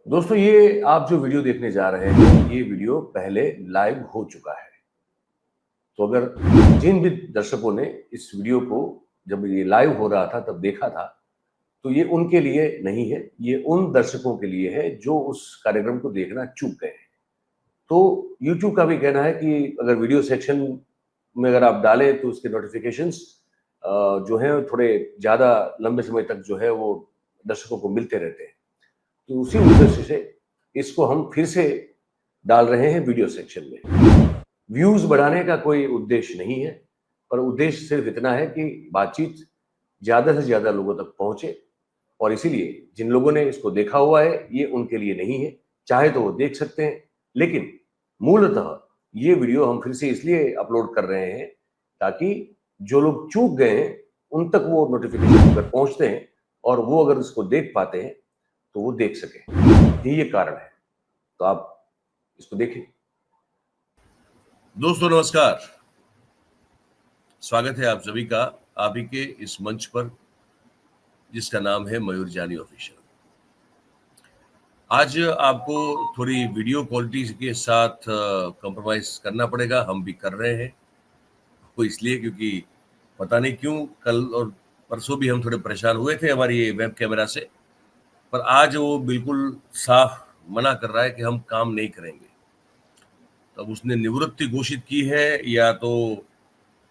दोस्तों, ये आप जो वीडियो देखने जा रहे हैं, ये वीडियो पहले लाइव हो चुका है। तो अगर जिन भी दर्शकों ने इस वीडियो को जब ये लाइव हो रहा था तब देखा था, तो ये उनके लिए नहीं है, ये उन दर्शकों के लिए है जो उस कार्यक्रम को देखना चूक गए हैं। तो यूट्यूब का भी कहना है कि अगर वीडियो सेक्शन में अगर आप डालें तो उसके नोटिफिकेशंस जो हैं थोड़े ज़्यादा लंबे समय तक जो है वो दर्शकों को मिलते रहते हैं। तो उसी उद्देश्य से इसको हम फिर से डाल रहे हैं वीडियो सेक्शन में। व्यूज बढ़ाने का कोई उद्देश्य नहीं है, पर उद्देश्य सिर्फ इतना है कि बातचीत ज्यादा से ज्यादा लोगों तक पहुंचे। और इसीलिए जिन लोगों ने इसको देखा हुआ है, ये उनके लिए नहीं है। चाहे तो वो देख सकते हैं, लेकिन मूलतः ये वीडियो हम फिर से इसलिए अपलोड कर रहे हैं ताकि जो लोग चूक गए हैं उन तक वो नोटिफिकेशन अगर पहुंचते हैं और वो अगर इसको देख पाते हैं तो वो देख सके। ये कारण है। तो आप इसको देखें। दोस्तों नमस्कार। स्वागत है आप सभी का आप ही के इस मंच पर जिसका नाम है मयूर जानी ऑफिशियल। आज आपको थोड़ी वीडियो क्वालिटी के साथ कॉम्प्रोमाइज करना पड़ेगा, हम भी कर रहे हैं। वो इसलिए क्योंकि पता नहीं क्यों कल और परसों भी हम थोड़े परेशान हुए थे हमारी ये वेब कैमरा से, पर आज वो बिल्कुल साफ मना कर रहा है कि हम काम नहीं करेंगे। तब उसने निवृत्ति घोषित की है या तो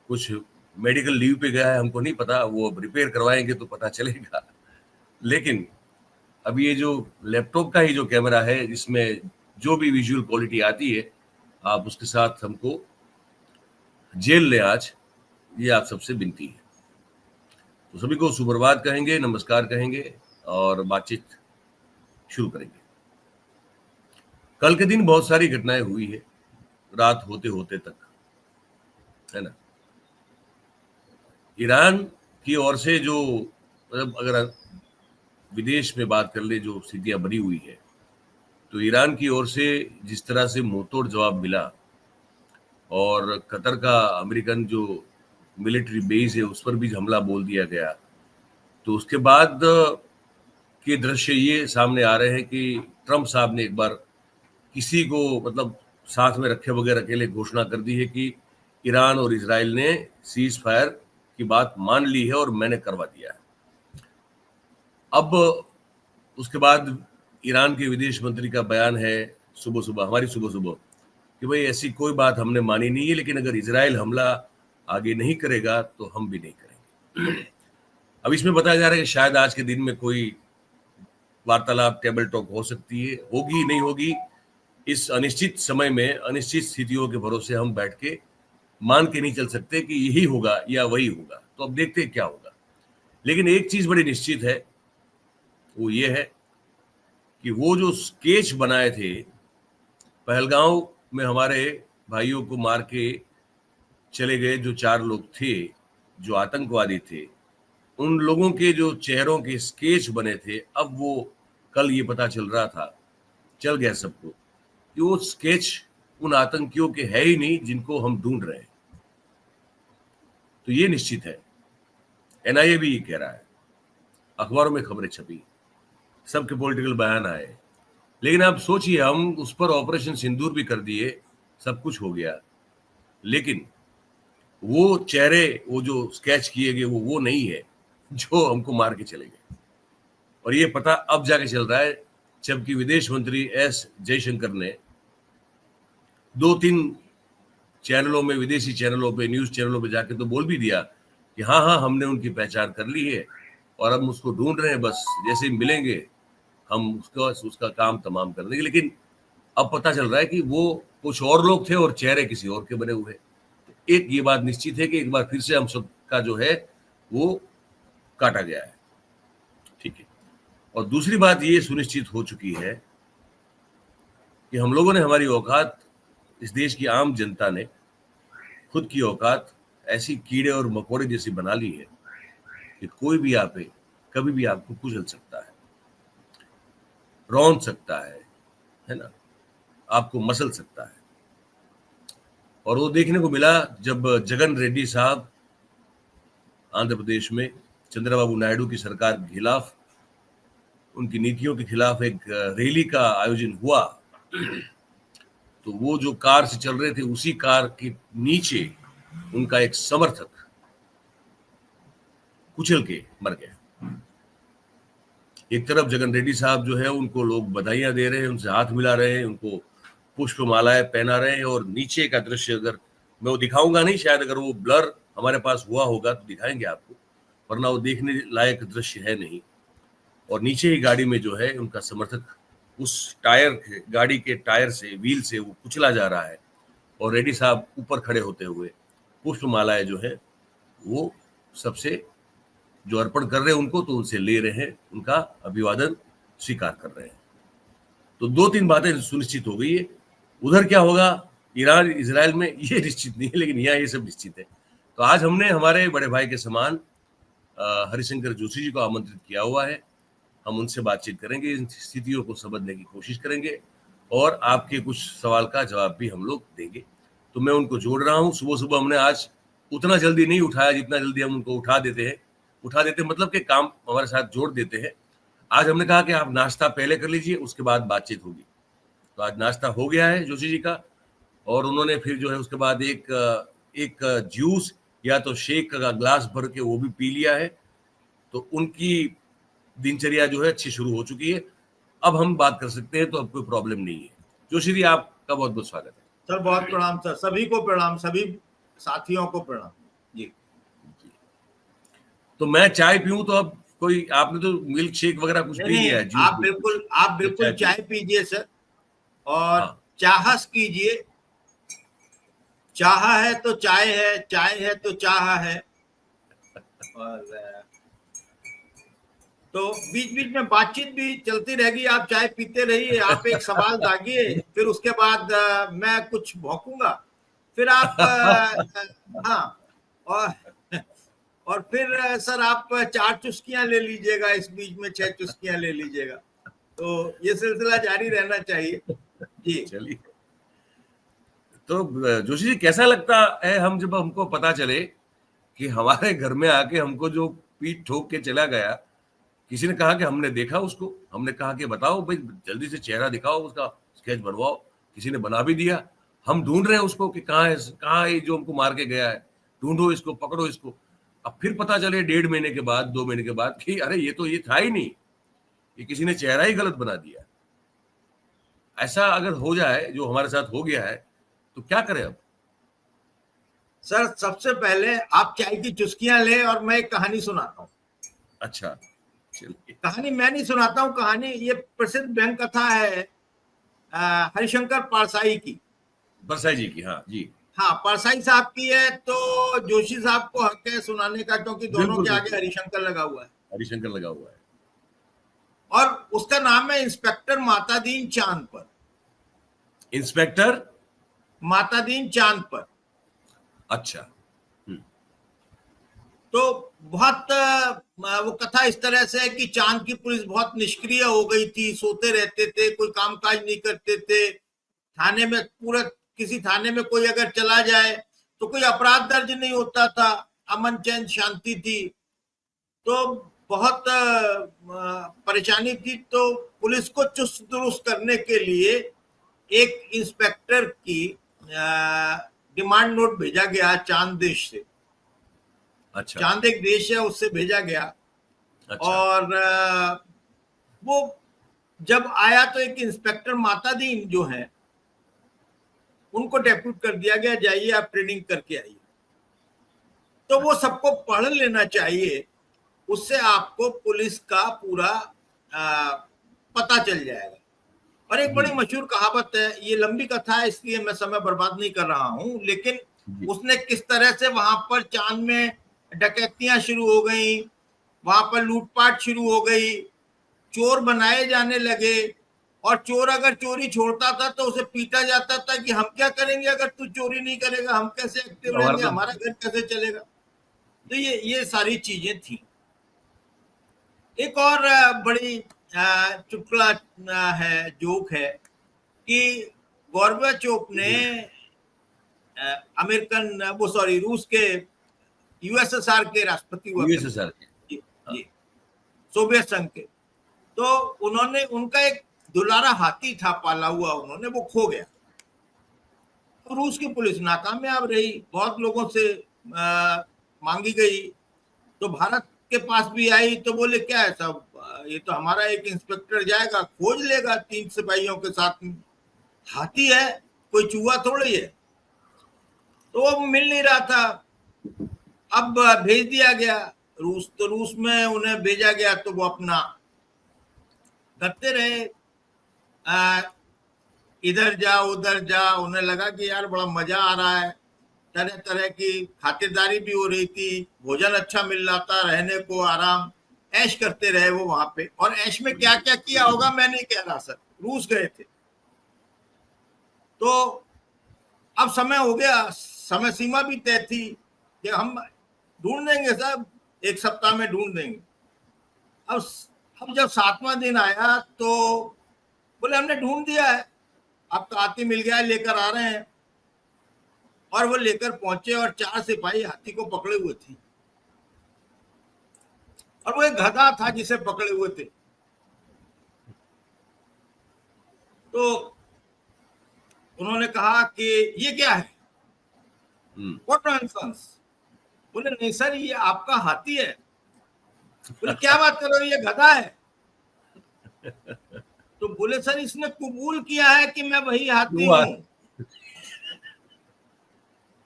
कुछ मेडिकल लीव पे गया है, हमको नहीं पता। वो अब रिपेयर करवाएंगे तो पता चलेगा। लेकिन अब ये जो लैपटॉप का ही जो कैमरा है, इसमें जो भी विजुअल क्वालिटी आती है, आप उसके साथ हमको जेल ले आज, ये आप सबसे विनती है। तो सभी को सुप्रभात कहेंगे, नमस्कार कहेंगे और बातचीत शुरू करेंगे। कल के दिन बहुत सारी घटनाएं हुई है, रात होते होते तक, है ना। ईरान की ओर से जो मतलब अगर विदेश में बात कर ले, जो स्थितियां बनी हुई है, तो ईरान की ओर से जिस तरह से मुंहतोड़ जवाब मिला और कतर का अमेरिकन जो मिलिट्री बेस है उस पर भी हमला बोल दिया गया, तो उसके बाद के दृश्य ये सामने आ रहे हैं कि ट्रंप साहब ने एक बार किसी को मतलब साथ में रखे बगैर अकेले घोषणा कर दी है कि ईरान और इजराइल ने सीज फायर की बात मान ली है और मैंने करवा दिया है। अब उसके बाद ईरान के विदेश मंत्री का बयान है सुबह सुबह, हमारी सुबह सुबह, कि भाई ऐसी कोई बात हमने मानी नहीं है, लेकिन अगर इजराइल हमला आगे नहीं करेगा तो हम भी नहीं करेंगे। अब इसमें बताया जा रहा है कि शायद आज के दिन में कोई वार्तालाप, टेबल टॉक हो सकती है, होगी नहीं होगी। इस अनिश्चित समय में अनिश्चित स्थितियों के भरोसे हम बैठ के मान के नहीं चल सकते कि यही होगा या वही होगा। तो अब देखते हैं क्या होगा। लेकिन एक चीज बड़ी निश्चित है, वो ये है कि वो जो स्केच बनाए थे पहलगांव में हमारे भाइयों को मार के चले गए, जो 4 लोग थे जो आतंकवादी थे, उन लोगों के जो चेहरों के स्केच बने थे, अब वो कल ये पता चल रहा था, चल गया सबको, कि वो स्केच उन आतंकियों के है ही नहीं जिनको हम ढूंढ रहे हैं। तो ये निश्चित है, एनआईए भी ये कह रहा है, अखबारों में खबरें छपी, सबके पॉलिटिकल बयान आए। लेकिन आप सोचिए, हम उस पर ऑपरेशन सिंदूर भी कर दिए, सब कुछ हो गया, लेकिन वो चेहरे, वो जो स्केच किए गए, वो नहीं है जो हमको मार के चले गए। और ये पता अब जाके चल रहा है, जबकि विदेश मंत्री एस जयशंकर ने 2-3 चैनलों में, विदेशी चैनलों पे, न्यूज चैनलों पे जाके तो बोल भी दिया कि हाँ हाँ हमने उनकी पहचान कर ली है और हम उसको ढूंढ रहे हैं, बस जैसे ही मिलेंगे हम उसका काम तमाम कर देंगे। लेकिन अब पता चल रहा है कि वो कुछ और लोग थे और चेहरे किसी और के बने हुए। एक ये बात निश्चित है कि एक बार फिर से हम सबका जो है वो काटा गया है, ठीक है। और दूसरी बात ये सुनिश्चित हो चुकी है कि हम लोगों ने, हमारी औकात, इस देश की आम जनता ने खुद की औकात ऐसी कीड़े और मकोड़े जैसी बना ली है कि कोई भी आपे कभी भी आपको कुचल सकता है, रौंद सकता है ना, आपको मसल सकता है। और वो देखने को मिला जब जगन रेड्डी साहब आंध्र प्रदेश में चंद्रबाबू नायडू की सरकार के खिलाफ उनकी नीतियों के खिलाफ एक रैली का आयोजन हुआ, तो वो जो कार से चल रहे थे उसी कार के नीचे उनका एक समर्थक कुचल के मर गया। एक तरफ जगन रेड्डी साहब जो है उनको लोग बधाइयां दे रहे हैं, उनसे हाथ मिला रहे हैं, उनको पुष्प मालाएं पहना रहे हैं, और नीचे का दृश्य अगर मैं वो दिखाऊंगा नहीं, शायद अगर वो ब्लर हमारे पास हुआ होगा तो दिखाएंगे आपको, वरना वो देखने लायक दृश्य है नहीं। और नीचे ही गाड़ी में जो है उनका समर्थक उस गाड़ी के टायर से, व्हील से वो कुचला जा रहा है, और रेड्डी साहब ऊपर खड़े होते हुए पुष्प मालाएं जो है वो सबसे जो अर्पण कर रहे हैं उनको, तो उनसे ले रहे हैं, उनका अभिवादन स्वीकार कर रहे हैं। तो 2-3 बातें सुनिश्चित हो गई है। उधर क्या होगा ईरान इजराइल में, ये निश्चित नहीं है, लेकिन यहाँ ये सब निश्चित है। तो आज हमने हमारे बड़े भाई के समान हरिशंकर जोशी जी को आमंत्रित किया हुआ है। हम उनसे बातचीत करेंगे, इन स्थितियों को समझने की कोशिश करेंगे, और आपके कुछ सवाल का जवाब भी हम लोग देंगे। तो मैं उनको जोड़ रहा हूँ। सुबह सुबह हमने आज उतना जल्दी नहीं उठाया जितना जल्दी हम उनको उठा देते मतलब कि काम हमारे साथ जोड़ देते हैं। आज हमने कहा कि आप नाश्ता पहले कर लीजिए, उसके बाद बातचीत होगी। तो आज नाश्ता हो गया है जोशी जी का, और उन्होंने फिर जो है उसके बाद एक जूस या तो शेक का ग्लास भर के वो भी पी लिया है। तो उनकी दिनचर्या जो है अच्छी शुरू हो चुकी है। अब हम बात कर सकते हैं, तो अब कोई प्रॉब्लम नहीं है। जोशी जी, आपका बहुत बहुत स्वागत है। सर बहुत प्रणाम सर, सभी को प्रणाम, सभी साथियों को प्रणाम जी। तो मैं चाय पीऊं तो अब कोई, आपने तो मिल्क शेक वगैरह कुछ पी लिया है? आप बिल्कुल चाय पीजिए सर, और हाँ। चाहस कीजिए। चाह है तो चाय है, चाय है तो चाह है। और तो बीच बीच में बातचीत भी चलती रहेगी, आप चाय पीते रहिए। आप एक सवाल दागिए, फिर उसके बाद मैं कुछ भौंकूंगा, फिर आप हाँ, और फिर सर आप 4 चुस्कियां ले लीजिएगा, इस बीच में 6 चुस्कियां ले लीजिएगा। तो ये सिलसिला जारी रहना चाहिए जी। चलिए, तो जोशी जी कैसा लगता है हम जब हमको पता चले कि हमारे घर में आके हमको जो पीठ ठोक के चला गया, किसी ने कहा कि हमने देखा उसको, हमने कहा कि बताओ भाई, जल्दी से चेहरा दिखाओ, उसका स्केच बनवाओ। किसी ने बना भी दिया। हम ढूंढ रहे हैं उसको कि कहाँ है जो हमको मार के गया है, ढूंढो इसको, पकड़ो इसको। अब फिर पता चले 1.5 महीने के बाद, 2 महीने के बाद कि अरे ये था ही नहीं, ये किसी ने चेहरा ही गलत बना दिया। ऐसा अगर हो जाए जो हमारे साथ हो गया है, तो क्या करें अब? सर सबसे पहले आप चाय की चुस्कियां ले, और मैं एक कहानी सुनाता हूँ। अच्छा, चलिए। कहानी मैं नहीं सुनाता हूँ, कहानी ये प्रसिद्ध व्यंग कथा है हरिशंकर परसाई की। परसाई जी की, हाँ जी। हाँ, परसाई साहब की है, तो जोशी साहब को हक है सुनाने का, क्योंकि दोनों के आगे हरिशंकर लगा हुआ है। हरिशंकर लगा हुआ है। और उसका नाम है इंस्पेक्टर मातादीन चांद पर। इंस्पेक्टर मातादीन चांद पर। अच्छा। तो बहुत वो कथा इस तरह से है कि चांद की पुलिस बहुत निष्क्रिय हो गई थी, सोते रहते थे, कोई कामकाज नहीं करते थे। थाने में किसी थाने में कोई अगर चला जाए तो कोई अपराध दर्ज नहीं होता था, अमन चैन शांति थी। तो बहुत परेशानी थी। तो पुलिस को चुस्त दुरुस्त करने के लिए एक इंस्पेक्टर की डिमांड नोट भेजा गया चांद देश से। अच्छा। चांद एक देश है, उससे भेजा गया। अच्छा। और वो जब आया तो एक इंस्पेक्टर मातादीन जो है उनको डेप्यूट कर दिया गया, जाइए आप ट्रेनिंग करके आइए। तो वो सबको पढ़ लेना चाहिए, उससे आपको पुलिस का पूरा पता चल जाएगा। और एक बड़ी मशहूर कहावत है, ये लंबी कथा है इसलिए मैं समय बर्बाद नहीं कर रहा हूं, लेकिन उसने किस तरह से वहां पर चांद में डकैतियां शुरू हो गई, वहां पर लूटपाट शुरू हो गई, चोर बनाए जाने लगे। और चोर अगर चोरी छोड़ता था तो उसे पीटा जाता था कि हम क्या करेंगे अगर तू चोरी नहीं करेगा, हम कैसे एक्टिव रहेंगे, हमारा घर कैसे चलेगा। तो ये सारी चीजें थी। एक और बड़ी चुटकुला है, जोक है कि गोर्बाचोव ने रूस के यूएसएसआर के राष्ट्रपति हुआ, यूएसएसआर के, जी, सोवियत संघ के। तो उन्होंने, उनका एक दुलारा हाथी था पाला हुआ, उन्होंने, वो खो गया। तो रूस की पुलिस नाकामयाब रही, बहुत लोगों से मांगी गई, तो भारत के पास भी आई, तो बोले क्या है सब, ये तो हमारा एक इंस्पेक्टर जाएगा खोज लेगा 3 सिपाहियों के साथ में, हाथी है, कोई चूहा थोड़ी है। तो वो मिल नहीं रहा था, अब भेज दिया गया रूस, तो रूस में उन्हें भेजा गया, तो वो अपना करते रहे, इधर जा उधर जा, उन्हें लगा कि यार बड़ा मजा आ रहा है, तरह तरह की खातिरदारी भी हो रही थी, भोजन अच्छा मिल रहा था, रहने को आराम, ऐश करते रहे वो वहां पे। और ऐश में क्या क्या किया होगा मैं नहीं कह रहा सर, रूस गए थे। तो अब समय हो गया, समय सीमा भी तय थी कि हम ढूंढ देंगे सब, 1 सप्ताह में ढूंढ देंगे। अब जब 7वां दिन आया तो बोले हमने ढूंढ दिया है, अब तो हाथी मिल गया, लेकर आ रहे हैं। और वो लेकर पहुंचे और 4 सिपाही हाथी को पकड़े हुए थे, और वो एक गधा था जिसे पकड़े हुए थे। तो उन्होंने कहा कि ये क्या है, व्हाट नॉनसेंस। बोले नहीं सर, ये आपका हाथी है। बोले क्या बात कर रहे हो, ये गधा है। तो बोले सर इसने कबूल किया है कि मैं वही हाथी हूं।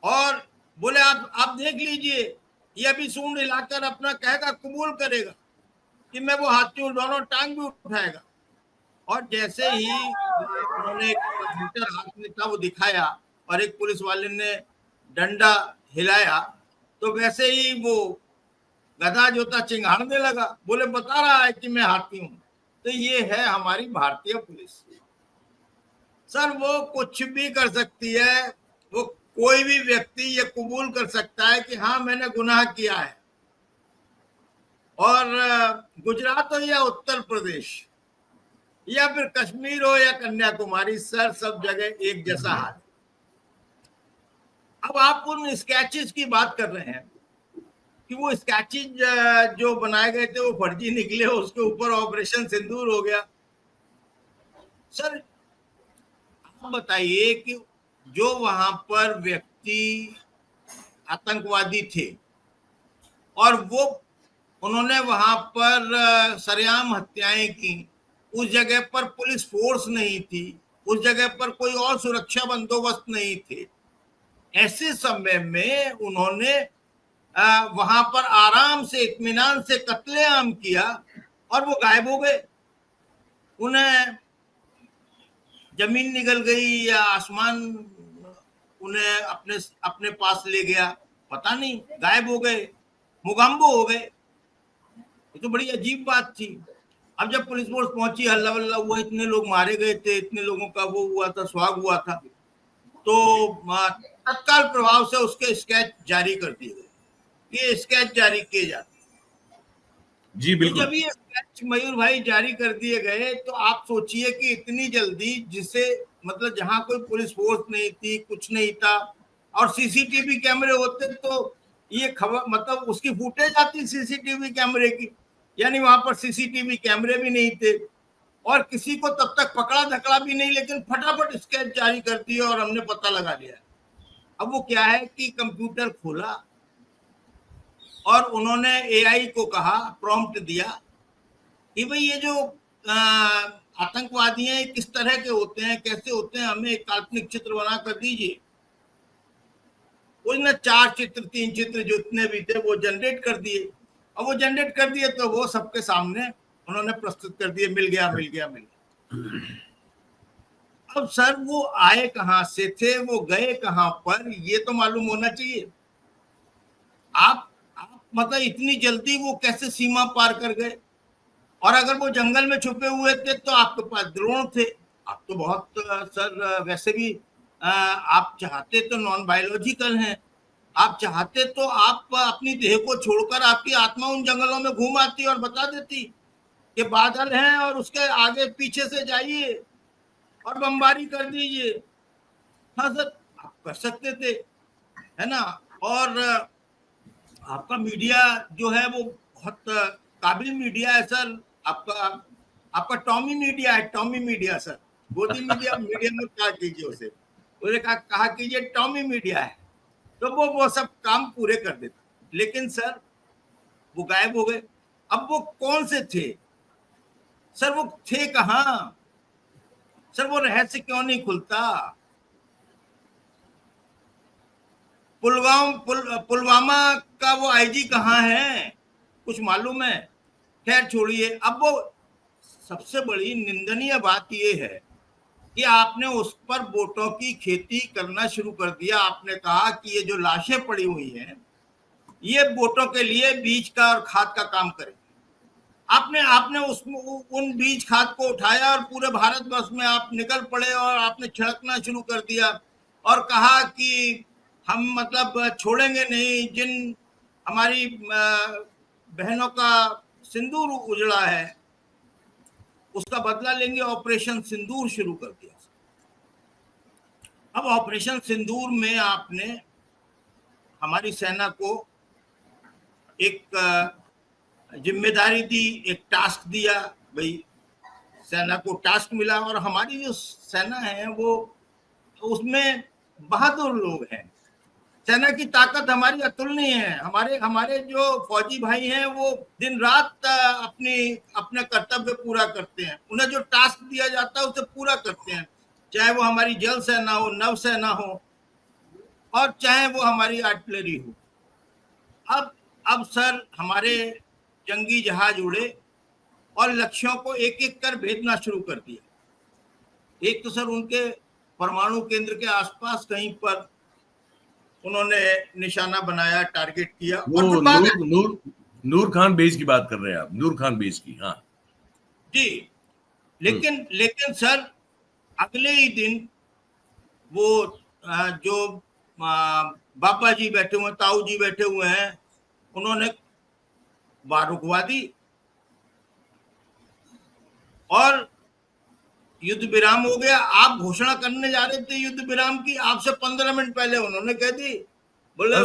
और बोले आप देख लीजिए, ये अभी सूंड हिलाकर अपना कहेगा, कबूल करेगा कि मैं वो हाथी हूं, दोनों टांग भी उठाएगा। और जैसे ही उन्होंने कंप्यूटर हाथ में था वो दिखाया, और एक पुलिस वाले ने डंडा हिलाया, तो वैसे ही वो गधा जो था चिंघाड़ने लगा। बोले बता रहा है कि मैं हाथी हूं। तो ये है हमारी भारतीय पुलिस सर, वो कुछ भी कर सकती है, वो कोई भी व्यक्ति ये कबूल कर सकता है कि हाँ मैंने गुनाह किया है। और गुजरात हो या उत्तर प्रदेश या फिर कश्मीर हो या कन्याकुमारी, सर सब जगह एक जैसा हाल है। अब आप उन स्केचेस की बात कर रहे हैं कि वो स्केचेज जो बनाए गए थे वो फर्जी निकले, उसके ऊपर ऑपरेशन सिंदूर हो गया। सर आप बताइए कि जो वहां पर व्यक्ति आतंकवादी थे और वो उन्होंने वहां पर सरेआम हत्याएं की, उस जगह पर पुलिस फोर्स नहीं थी, उस जगह पर कोई और सुरक्षा बंदोबस्त नहीं थे, ऐसे समय में उन्होंने वहां पर आराम से इत्मीनान से कत्लेआम किया और वो गायब हो गए। उन्हें जमीन निगल गई या आसमान उन्हें अपने अपने पास ले गया, पता नहीं, गायब हो गए, मुगाम्बो हो गए। ये तो बड़ी अजीब बात थी। अब जब पुलिस फोर्स पहुंची, हल्ला वल्ला हुआ, इतने लोग मारे गए थे, इतने लोगों का वो हुआ था, स्वाग हुआ था, तो तत्काल प्रभाव से उसके स्केच जारी कर दिए गए। ये स्केच जारी किए जाते जी तो बिल्कुल। जब ये स्केच मयूर भाई जारी कर दिए गए, तो आप सोचिए कि इतनी जल्दी, जिसे मतलब जहां कोई पुलिस फोर्स नहीं थी, कुछ नहीं था, और सीसीटीवी कैमरे होते तो ये खबर, मतलब उसकी फुटेज आती सीसीटीवी कैमरे की, यानी वहां पर सीसीटीवी कैमरे भी नहीं थे और किसी को तब तक पकड़ा धकड़ा भी नहीं, लेकिन फटाफट स्केच जारी कर दिया और हमने पता लगा लिया। अब वो क्या है कि कंप्यूटर खोला और उन्होंने एआई को कहा, प्रॉम्प्ट दिया कि भाई ये जो आतंकवादी हैं किस तरह के होते हैं, कैसे होते हैं, हमें एक काल्पनिक चित्र बना कर दीजिए। उसने 4 चित्र 3 चित्र जितने भी थे वो जनरेट कर दिए, और वो जनरेट कर दिए तो वो सबके सामने उन्होंने प्रस्तुत कर दिए, मिल गया मिल गया मिल गया। अब सर वो आए कहां से थे, वो गए कहां पर, ये तो मालूम होना चाहिए। आप मतलब इतनी जल्दी वो कैसे सीमा पार कर गए? और अगर वो जंगल में छुपे हुए थे तो आपके पास ड्रोन थे, आप तो बहुत सर वैसे भी आप चाहते तो नॉन बायोलॉजिकल हैं, आप चाहते तो आप अपनी देह को छोड़कर आपकी आत्मा उन जंगलों में घूम आती और बता देती कि बादल हैं और उसके आगे पीछे से जाइए और बमबारी कर दीजिए। हाँ सर, आप कर सकते थे, है ना। और आपका मीडिया जो है वो बहुत काबिल मीडिया है सर, आपका आपका टॉमी मीडिया है, टॉमी मीडिया सर, गोदी मीडिया मीडिया में क्या कीजिए उसे, उसने कहा कीजिए टॉमी मीडिया है, तो वो सब काम पूरे कर देता। लेकिन सर वो गायब हो गए। अब वो कौन से थे सर, वो थे कहाँ सर, वो रहस्य क्यों नहीं खुलता? पुलवामा का वो आईजी कहाँ है, कुछ मालूम है? खैर छोड़िए। अब वो सबसे बड़ी निंदनीय बात ये है कि आपने उस पर वोटों की खेती करना शुरू कर दिया। आपने कहा कि ये जो लाशें पड़ी हुई हैं ये वोटों के लिए बीज का और खाद का काम करे। आपने उन बीज खाद को उठाया और पूरे भारतवर्ष में आप निकल पड़े और आपने छिड़कना शुरू कर दिया और कहा कि हम मतलब छोड़ेंगे नहीं, जिन हमारी बहनों का सिंदूर उजड़ा है उसका बदला लेंगे। ऑपरेशन सिंदूर शुरू कर दिया। अब ऑपरेशन सिंदूर में आपने हमारी सेना को एक जिम्मेदारी दी, एक टास्क दिया। भाई सेना को टास्क मिला और हमारी जो सेना है वो उसमें बहादुर लोग हैं। सेना की ताकत हमारी अतुलनीय है। हमारे जो फौजी भाई हैं वो दिन रात अपना कर्तव्य पूरा करते हैं। उन्हें जो टास्क दिया जाता है उसे पूरा करते हैं, चाहे वो हमारी जल सेना हो, नव सेना हो और चाहे वो हमारी आर्टिलरी हो। अब सर हमारे जंगी जहाज उड़े और लक्ष्यों को एक एक कर भेजना शुरू कर दिया। एक तो सर उनके परमाणु केंद्र के आसपास कहीं पर उन्होंने निशाना बनाया, टारगेट किया। वो नूर खान बेस की बात कर रहे हैं आप, नूर खान बेस की? हाँ जी। लेकिन सर अगले ही दिन वो जो बाबा जी बैठे हुए, ताऊ जी बैठे हुए हैं, उन्होंने वार रुकवा दी और युद्ध विराम हो गया। आप घोषणा करने जा रहे थे युद्ध विराम की, आपसे 15 मिनट पहले उन्होंने कह दी, बोले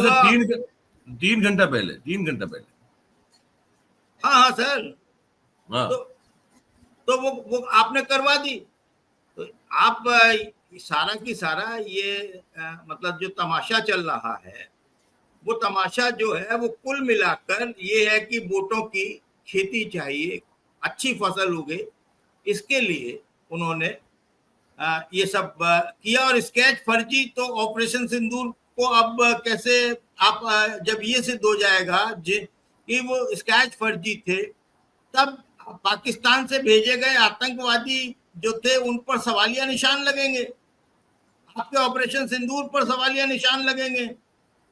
3 घंटा पहले, 3 घंटा पहले। हाँ सर। हाँ। तो वो आपने करवा दी। तो आप सारा की सारा ये मतलब जो तमाशा चल रहा है वो तमाशा जो है वो कुल मिलाकर ये है कि वोटों की खेती चाहिए, अच्छी फसल उगे, इसके लिए उन्होंने ये सब किया। और स्केच फर्जी तो ऑपरेशन सिंदूर को अब कैसे आप जब ये सिद्ध हो जाएगा कि वो स्केच फर्जी थे, तब पाकिस्तान से भेजे गए आतंकवादी जो थे उन पर सवालिया निशान लगेंगे, आपके ऑपरेशन सिंदूर पर सवालिया निशान लगेंगे।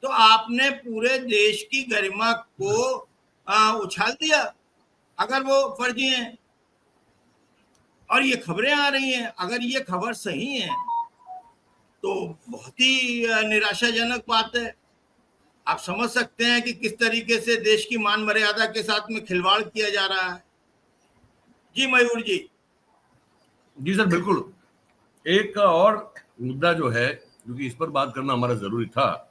तो आपने पूरे देश की गरिमा को उछाल दिया अगर वो फर्जी हैं। और ये खबरें आ रही हैं, अगर ये खबर सही है तो बहुत ही निराशाजनक बात है। आप समझ सकते हैं कि किस तरीके से देश की मान मर्यादा के साथ में खिलवाड़ किया जा रहा है। जी मयूर जी। जी सर, बिल्कुल। एक और मुद्दा जो है, क्योंकि इस पर बात करना हमारा जरूरी था,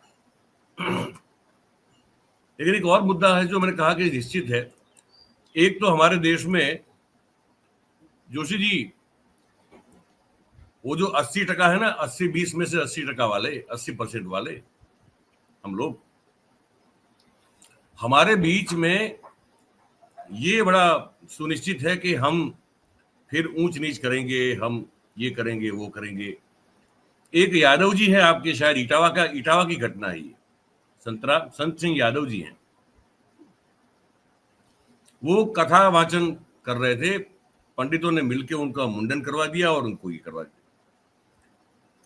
लेकिन एक और मुद्दा है जो मैंने कहा कि निश्चित है। एक तो हमारे देश में जोशी जी, वो जो 80% है ना, 80-20 में से 80% वाले, 80% वाले हम लोग, हमारे बीच में ये बड़ा सुनिश्चित है कि हम फिर ऊंच नीच करेंगे, हम ये करेंगे, वो करेंगे। एक यादव जी है आपके, शायद इटावा की घटना है ये, संत सिंह यादव जी हैं, वो कथा वाचन कर रहे थे, पंडितों ने मिलकर उनका मुंडन करवा दिया और उनको ये करवा दिया।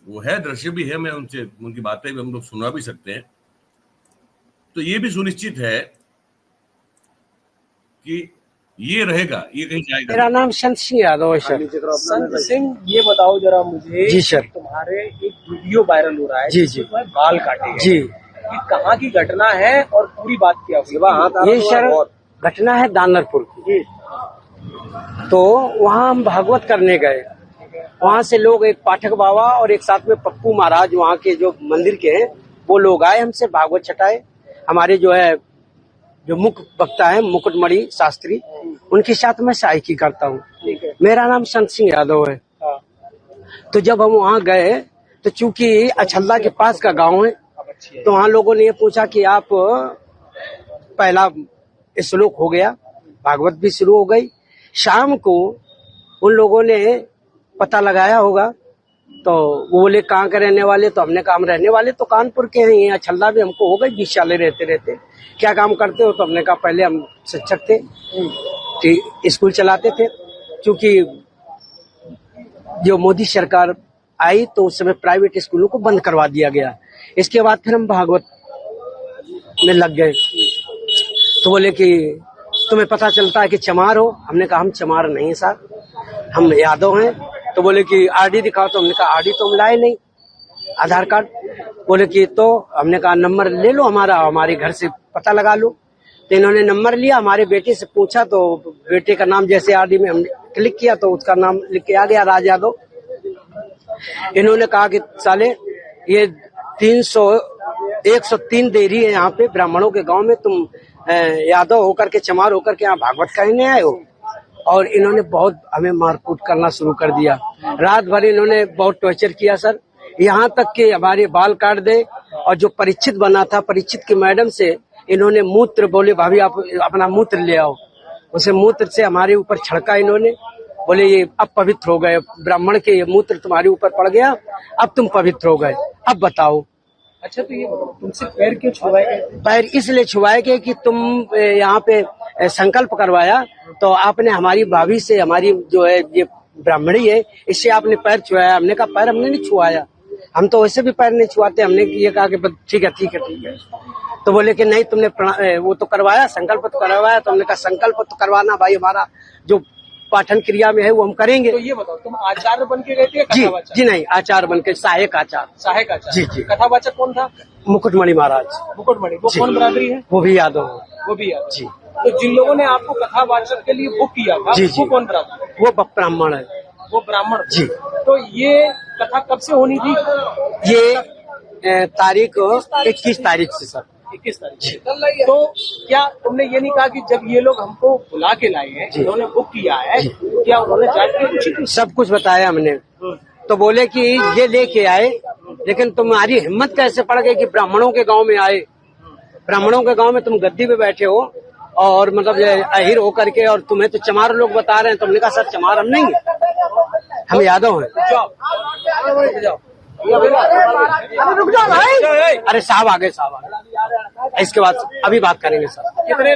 वो है, दृश्य भी है, मैं उनकी बातें भी हम लोग सुना भी सकते हैं। तो ये भी सुनिश्चित है कि ये रहेगा, ये कहीं जाएगा। मेरा नाम संत सिंह यादव है सर। संत सिंह, ये बताओ जरा मुझे। जी सर। तुम्हारे एक वीडियो वायरल हो रहा है जी जी, बाल काटे गए। जी, ये कहाँ की घटना है और पूरी बात क्या हुई? ये सर घटना है दानरपुर की। तो वहाँ हम भागवत करने गए, वहाँ से लोग, एक पाठक बाबा और एक साथ में पप्पू महाराज वहाँ के जो मंदिर के हैं, वो लोग आए, हमसे भागवत छटाए। हमारे जो मुख्य वक्ता है मुकुटमणि शास्त्री, उनके साथ मैं सहायकी करता हूँ। ठीक है। मेरा नाम संत सिंह यादव है। हाँ, तो जब हम वहाँ गए तो चूंकि अछल्ला के पास का गांव है, अब अच्छी है। तो वहाँ लोगों ने ये पूछा कि आप पहला श्लोक हो गया, भागवत भी शुरू हो गई। शाम को उन लोगों ने पता लगाया होगा, तो वो बोले कहाँ के रहने वाले, तो हमने कहा हम रहने वाले तो कानपुर के हैं, ये अछल्ला भी हमको हो गई 20 साल रहते रहते। क्या काम करते हो, तो हमने कहा पहले हम शिक्षक थे, स्कूल चलाते थे। क्योंकि जो मोदी सरकार आई तो उस समय प्राइवेट स्कूलों को बंद करवा दिया गया। इसके बाद फिर हम भागवत में लग गए। तो बोले कि तुम्हें पता चलता है कि चमार हो, हमने कहा हम चमार नहीं साहब, हम यादव हैं। तो बोले कि आरडी दिखाओ, तो हमने कहा आरडी तो हम लाए नहीं, आधार कार्ड। बोले कि तो हमने कहा नंबर ले लो हमारा, हमारे घर से पता लगा लो। तो इन्होंने नंबर लिया, हमारे बेटे से पूछा, तो बेटे का नाम जैसे आरडी में हमने क्लिक किया तो उसका नाम लिख के आ गया, राज यादव। इन्होंने कहा कि साले ये 103 देरी है यहाँ पे ब्राह्मणों के गांव में, तुम यादव होकर के चमार होकर के यहाँ भागवत कहने आए हो। और इन्होंने बहुत हमें मारकूट करना शुरू कर दिया। रात भर इन्होंने बहुत टॉर्चर किया सर, यहाँ तक कि हमारे बाल काट दे। और जो परीक्षित बना था, परीक्षित की मैडम से इन्होंने मूत्र, बोले भाभी आप अपना मूत्र ले आओ, उसे मूत्र से हमारे ऊपर छिड़का इन्होंने। बोले ये अब पवित्र हो गए, ब्राह्मण के ये मूत्र तुम्हारे ऊपर पड़ गया, अब तुम पवित्र हो गए, अब बताओ। अच्छा, तो ये तुमसे पैर क्यों छुआए गए? पैर इसलिए छुआए गए कि तुम यहाँ पे संकल्प करवाया, तो आपने हमारी भाभी से, हमारी जो है ये ब्राह्मणी है, इससे आपने पैर छुआया। हमने कहा पैर हमने नहीं छुआया, हम तो वैसे भी पैर नहीं छुआते। हमने ये कहा कि ठीक है ठीक है ठीक है। तो बोले कि नहीं तुमने वो तो करवाया, संकल्प तो करवाया। तो हमने कहा संकल्प तो करवाना भाई, हमारा जो पाठन क्रिया में है वो हम करेंगे। तो ये बताओ, तुम आचार्य बन के गए थे? जी जी नहीं, आचार्य बन के, सहायक आचार्य। सहायक आचार्य? जी जी। कथावाचक कौन था? मुकुटमणि महाराज। मुकुटमणि, वो जी। कौन बरादरी है? वो भी यादव है। वो भी यादव। जी। तो जिन लोगों ने आपको कथावाचक के लिए बुक किया था, जी, वो जी। कौन बरादरी? वो ब्राह्मण है। वो ब्राह्मण थे। जी। तो ये कथा कब से होनी थी? ये तारीख 21 तारीख से सर। 21 तारीख से। तो क्या तुमने ये नहीं कहा कि जब ये लोग हमको बुला के लाए हैं, जी। इन्होंने बुक किया है, क्या उन्होंने जाके कुछ? सब कुछ बताया हमने। तो बोले कि ये लेके आए, लेकिन तुम्हारी हिम्मत कैसे पड़ गई कि ब्राह्मणों के गांव में आए, ब्राह्मणों के गांव में तुम गद्दी पे बैठे हो और मतलब अहिर होकर के, और तुम्हें तो चमार लोग बता रहे हैं। तुमने कहा सर चमार हम नहीं है, हम यादव हैं। जाओ, जाओ। रुक जाओ भाई, अरे साहब आ गए, साहब आ गए। इसके बाद अभी बात करेंगे सर। कितने?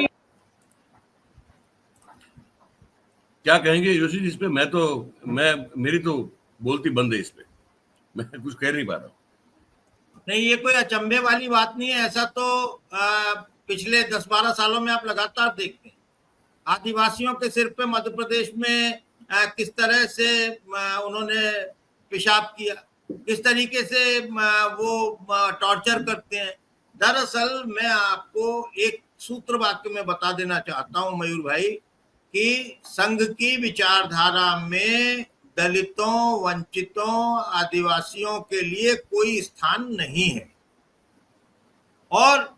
क्या कहेंगे जोशी जी इस पे? मेरी तो बोलती बंद है इस पे, मैं कुछ कह नहीं पा रहा हूँ। नहीं, ये कोई अचंभे वाली बात नहीं है। ऐसा तो पिछले 10-12 सालों में आप लगातार देखते हैं। आदिवासियों के सिर पे मध्य प्रदेश में किस तरह से उन्होंने पेशाब किया, किस तरीके से वो टॉर्चर करते हैं। दरअसल मैं आपको एक सूत्र वाक्य में बता देना चाहता हूं मयूर भाई, कि संघ की विचारधारा में दलितों, वंचितों, आदिवासियों के लिए कोई स्थान नहीं है। और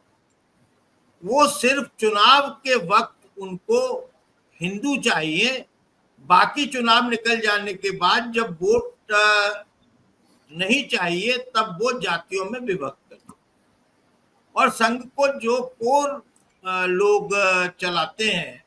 वो सिर्फ चुनाव के वक्त उनको हिंदू चाहिए, बाकी चुनाव निकल जाने के बाद जब वोट नहीं चाहिए तब वो जातियों में विभक्त है। और संघ को जो कोर लोग चलाते हैं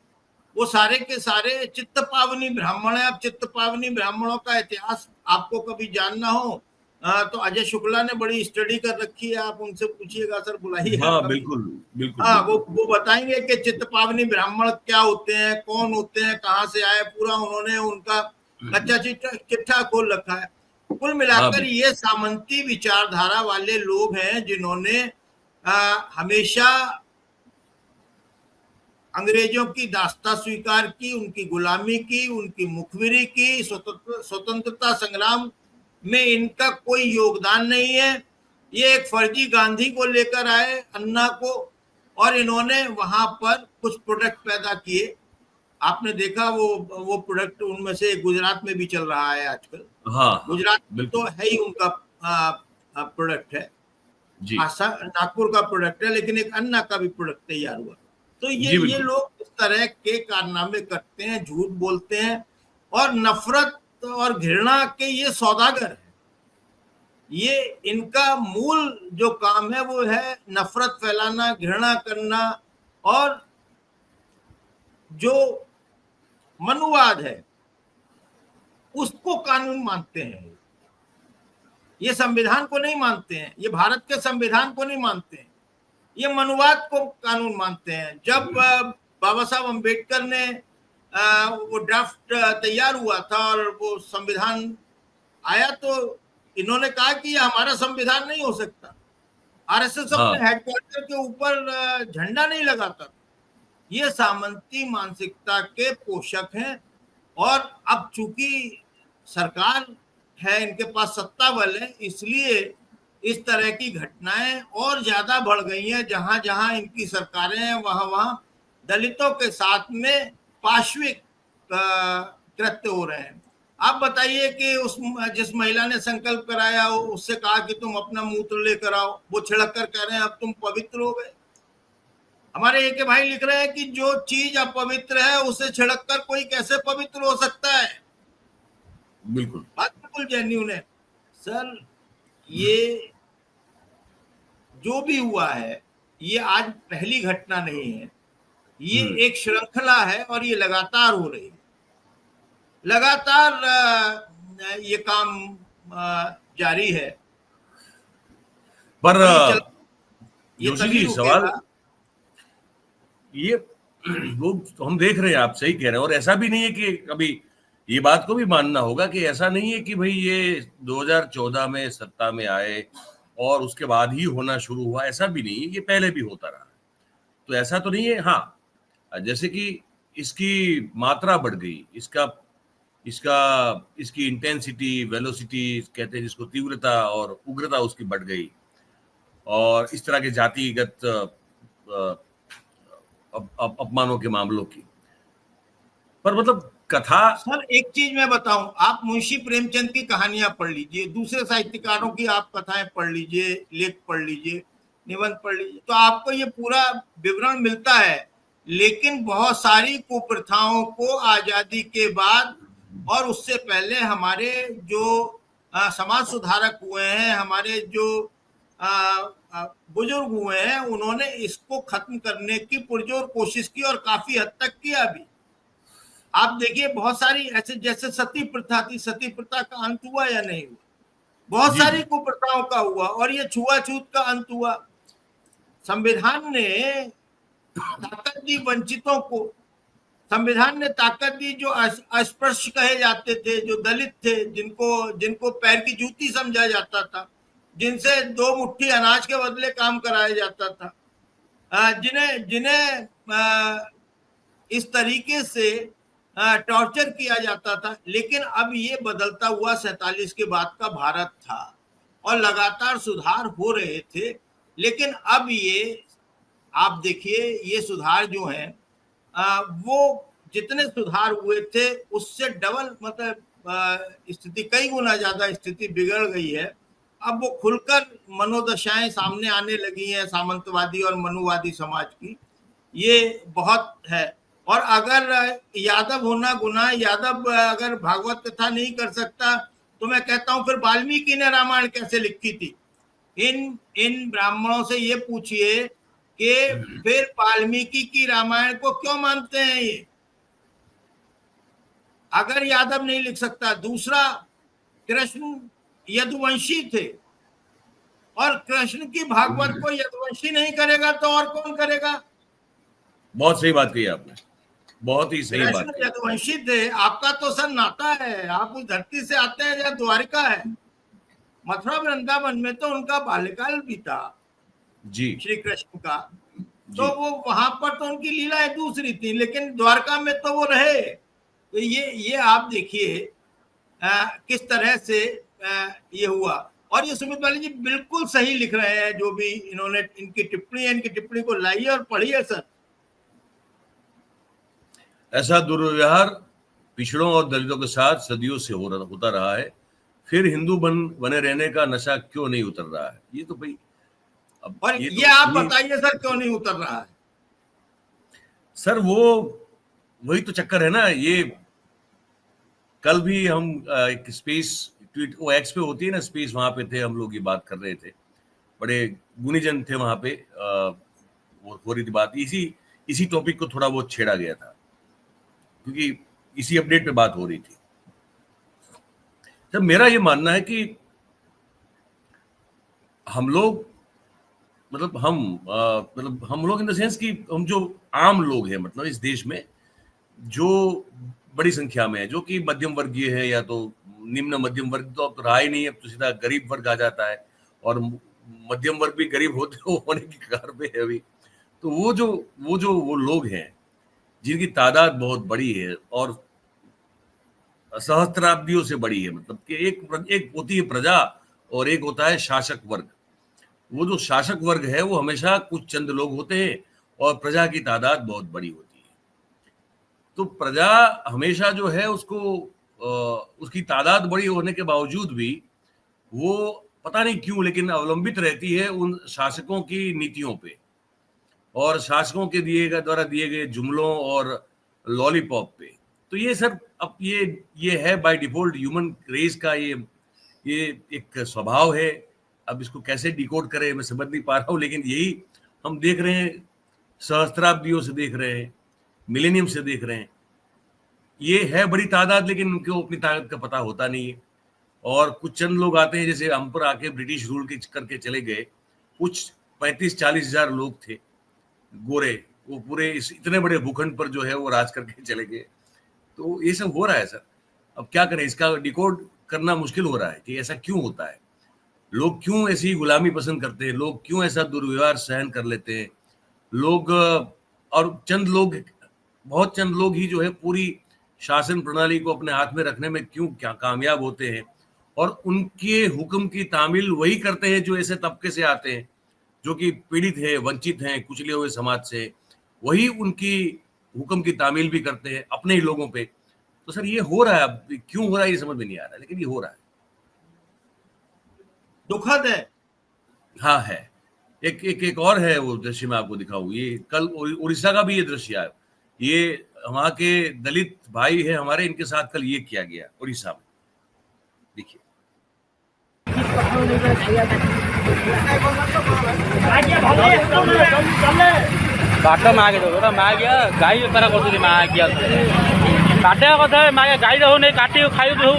वो सारे के सारे चित्त पावनी ब्राह्मण है। अब चित्त पावनी ब्राह्मणों का इतिहास आपको कभी जानना हो तो अजय शुक्ला ने बड़ी स्टडी कर रखी है, आप उनसे पूछिएगा सर, बुलाइए। हाँ बिल्कुल बिल्कुल। हाँ, वो बताएंगे कि चित्त पावनी ब्राह्मण क्या होते हैं, कौन होते हैं, कहाँ से आए, पूरा उन्होंने उनका कच्चा चिट्ठा खोल रखा है। कुल मिलाकर ये सामंती विचारधारा वाले लोग हैं जिन्होंने हमेशा अंग्रेजों की दास्ता स्वीकार की, उनकी गुलामी की, उनकी मुखबिरी की। स्वतंत्रता संग्राम में इनका कोई योगदान नहीं है। ये एक फर्जी गांधी को लेकर आए, अन्ना को, और इन्होंने वहां पर कुछ प्रोडक्ट पैदा किए। आपने देखा वो प्रोडक्ट उनमें से गुजरात में भी चल रहा है आजकल। हाँ, गुजरात तो है ही उनका प्रोडक्ट है जी, नागपुर का प्रोडक्ट है, लेकिन एक अन्ना का भी प्रोडक्ट तैयार हुआ। तो ये लोग इस तरह के कारनामे करते हैं, झूठ बोलते हैं और नफरत और घृणा के ये सौदागर है। ये इनका मूल जो काम है वो है नफरत फैलाना, घृणा करना, और जो मनुवाद है उसको कानून मानते हैं। ये संविधान को नहीं मानते हैं, ये भारत के संविधान को नहीं मानते हैं, ये मनुवाद को कानून मानते हैं। जब बाबा साहब अम्बेडकर ने वो ड्राफ्ट तैयार हुआ था और वो संविधान आया तो इन्होंने कहा कि ये हमारा संविधान नहीं हो सकता। आरएसएस अपने हेडक्वार्टर के ऊपर झंडा नहीं लगाता। ये सामंती मानसिकता के पोषक हैं, और अब चूंकि सरकार है, इनके पास सत्ता बल है, इसलिए इस तरह की घटनाएं और ज्यादा बढ़ गई हैं। जहां जहां इनकी सरकारें हैं वहां वहां दलितों के साथ में पाशविक कृत्य हो रहे हैं। आप बताइए कि उस जिस महिला ने संकल्प कराया उससे कहा कि तुम अपना मूत्र लेकर आओ, वो छिड़क कर कह रहे हैं अब तुम पवित्र हो गए। हमारे एक भाई लिख रहे हैं कि जो चीज अपवित्र है उसे छिड़क कर कोई कैसे पवित्र हो सकता है। बिल्कुल, बात बिल्कुल जेन्युइन है सर। ये जो भी हुआ है ये आज पहली घटना नहीं है, ये एक श्रृंखला है और ये लगातार हो रही है। लगातार ये काम जारी है। पर ये जोशी तभी जी सवाल रुकेगा। ये वो तो हम देख रहे हैं, आप सही कह रहे हैं। और ऐसा भी नहीं है कि कभी ये बात को भी मानना होगा कि ऐसा नहीं है कि भाई ये 2014 में सत्ता में आए और उसके बाद ही होना शुरू हुआ, ऐसा भी नहीं है, ये पहले भी होता रहा। तो ऐसा तो नहीं है। हाँ, जैसे कि इसकी मात्रा बढ़ गई, इसकी इंटेंसिटी, वेलोसिटी कहते हैं जिसको, तीव्रता और उग्रता उसकी बढ़ गई, और इस तरह के जातिगत अपमानों के मामलों की। पर मतलब कथा सर एक चीज मैं बताऊं, आप मुंशी प्रेमचंद की कहानियां पढ़ लीजिए, दूसरे साहित्यकारों की आप कथाएं पढ़ लीजिए, लेख पढ़ लीजिए, निबंध पढ़ लीजिए, तो आपको ये पूरा विवरण मिलता है। लेकिन बहुत सारी कुप्रथाओं को आजादी के बाद और उससे पहले हमारे जो समाज सुधारक हुए हैं, हमारे जो बुजुर्ग हुए हैं, उन्होंने इसको खत्म करने की पुरजोर कोशिश की और काफी हद तक किया भी। आप देखिए बहुत सारी ऐसे, जैसे सती प्रथा थी, सती प्रथा का अंत हुआ या नहीं हुआ? बहुत सारी कुप्रथाओं का हुआ, और ये छुआछूत का अंत हुआ। संविधान ने ताकत दी वंचितों को, संविधान ने ताकत दी जो अस्पृश्य कहे जाते थे, जो दलित थे, जिनको पैर की जूती समझा जाता था, जिनसे 2 मुट्ठी अनाज के बदले काम कराया जाता था, जिन्हें इस तरीके से टॉर्चर किया जाता था। लेकिन अब ये बदलता हुआ 47 के बाद का भारत था और लगातार सुधार हो रहे थे। लेकिन अब ये आप देखिए, ये सुधार जो है वो जितने सुधार हुए थे उससे डबल, मतलब स्थिति कई गुना ज्यादा स्थिति बिगड़ गई है। अब वो खुलकर मनोदशाएं सामने आने लगी हैं सामंतवादी और मनुवादी समाज की, ये बहुत है। और अगर यादव होना गुनाह, यादव अगर भागवत कथा नहीं कर सकता तो मैं कहता हूं फिर वाल्मीकि ने रामायण कैसे लिखी थी? इन ब्राह्मणों से ये पूछिए कि फिर वाल्मीकि की रामायण को क्यों मानते हैं ये, अगर यादव नहीं लिख सकता। दूसरा, कृष्ण यदुवंशी थे, और कृष्ण की भागवत को यदुवंशी नहीं करेगा तो और कौन करेगा? बहुत सही बात कही आपने, बहुत ही सही बात कही। यदुवंशी थे, आपका तो सर नाता है, आप उस धरती से आते हैं जहाँ द्वारिका है। मथुरा वृंदावन में तो उनका बाल्यकाल भी था जी, श्री कृष्ण का, तो वो वहां पर तो उनकी लीलाएं दूसरी थी, लेकिन द्वारका में तो वो रहे। तो ये आप देखिए किस तरह से ये हुआ। और ये सुमित वाली जी बिल्कुल सही लिख रहे हैं, जो भी इन्होंने इनकी टिप्पणी को लाइए और पढ़िए सर। ऐसा दुर्व्यवहार पिछड़ों और दलितों के साथ सदियों से होता रहा है, फिर हिंदू बने रहने का नशा क्यों नहीं उतर रहा है? ये तो भाई अब और ये ये आप बताइए सर क्यों नहीं उतर रहा है? सर वही तो चक्कर है ना। ये कल भी हम एक स्पेस ट्वीट, वो एक्स पे होती है ना स्पेस, वहां पे थे हम लोग, ये बात कर रहे थे, बड़े गुणीजन थे वहां पे, वो हो रही थी बात, इसी टॉपिक को थोड़ा बहुत छेड़ा गया था, क्योंकि इसी अपडेट पे बात हो रही थी। तो मेरा ये मानना है कि हम लोग, मतलब हम लोग इन द सेंस कि हम जो आम लोग हैं, मतलब इस देश में जो बड़ी संख्या में है, जो कि मध्यम वर्गीय है या तो निम्न मध्यम वर्ग, तो अब तो रहा ही नहीं, अब तो सीधा गरीब वर्ग आ जाता है, और मध्यम वर्ग भी गरीब होने की कगार पे है अभी। तो वो लोग हैं जिनकी तादाद बहुत बड़ी है और सहस्त्राब्दियों से बड़ी है, मतलब कि एक होती है प्रजा और एक होता है शासक वर्ग। वो जो शासक वर्ग है वो हमेशा कुछ चंद लोग होते हैं और प्रजा की तादाद बहुत बड़ी होती है। तो प्रजा हमेशा जो है उसको उसकी तादाद बड़ी होने के बावजूद भी वो पता नहीं क्यों लेकिन अवलंबित रहती है उन शासकों की नीतियों पे और शासकों के द्वारा दिए गए जुमलों और लॉलीपॉप पे। तो ये सर अब ये है बाय डिफॉल्ट ह्यूमन रेस का ये एक स्वभाव है। अब इसको कैसे डिकोड करें मैं समझ नहीं पा रहा हूँ, लेकिन यही हम देख रहे हैं, सहस्त्राब्दियों से देख रहे हैं, मिलेनियम से देख रहे हैं। ये है बड़ी तादाद, लेकिन उनको अपनी ताकत का पता होता नहीं है। और कुछ चंद लोग आते हैं, जैसे हम पर आके ब्रिटिश रूल करके चले गए, कुछ 35-40 हजार लोग थे गोरे, वो पूरे इतने बड़े भूखंड पर जो है वो राज करके चले गए। तो ये सब हो रहा है सर। अब क्या करें, इसका डिकोड करना मुश्किल हो रहा है कि ऐसा क्यों होता है, लोग क्यों ऐसी गुलामी पसंद करते हैं, लोग क्यों ऐसा दुर्व्यवहार सहन कर लेते हैं लोग। और बहुत चंद लोग ही जो है पूरी शासन प्रणाली को अपने हाथ में रखने में क्यों क्या कामयाब होते हैं, और उनके हुक्म की तामील वही करते हैं जो ऐसे तबके से आते हैं, जो कि पीड़ित है, वंचित हैं, कुचले हुए समाज से, वही उनकी हुक्म की तामील भी करते हैं अपने ही लोगों पे। तो सर ये हो रहा है, अब क्यों हो रहा है ये समझ में नहीं आ रहा, लेकिन ये हो रहा है, दुखद है। हाँ है। एक और है, वो दृश्य मैं आपको दिखाऊं, ये कल उड़ीसा का भी ये दृश्य है। ये वहां के दलित भाई है हमारे, इनके साथ कल ये किया गया उड़ीसा में, देखिए। ବାଟ ମାଗେ ଦଉଟା ମାଗିଆ ଗାଈ ବେପାର କରୁଛନ୍ତି, ମାଗିଆ କାଟିବା କଥା ମାଗେ, ଗାଈ ରହୁନି କାଟି ଖାଇବୁ ହଉ।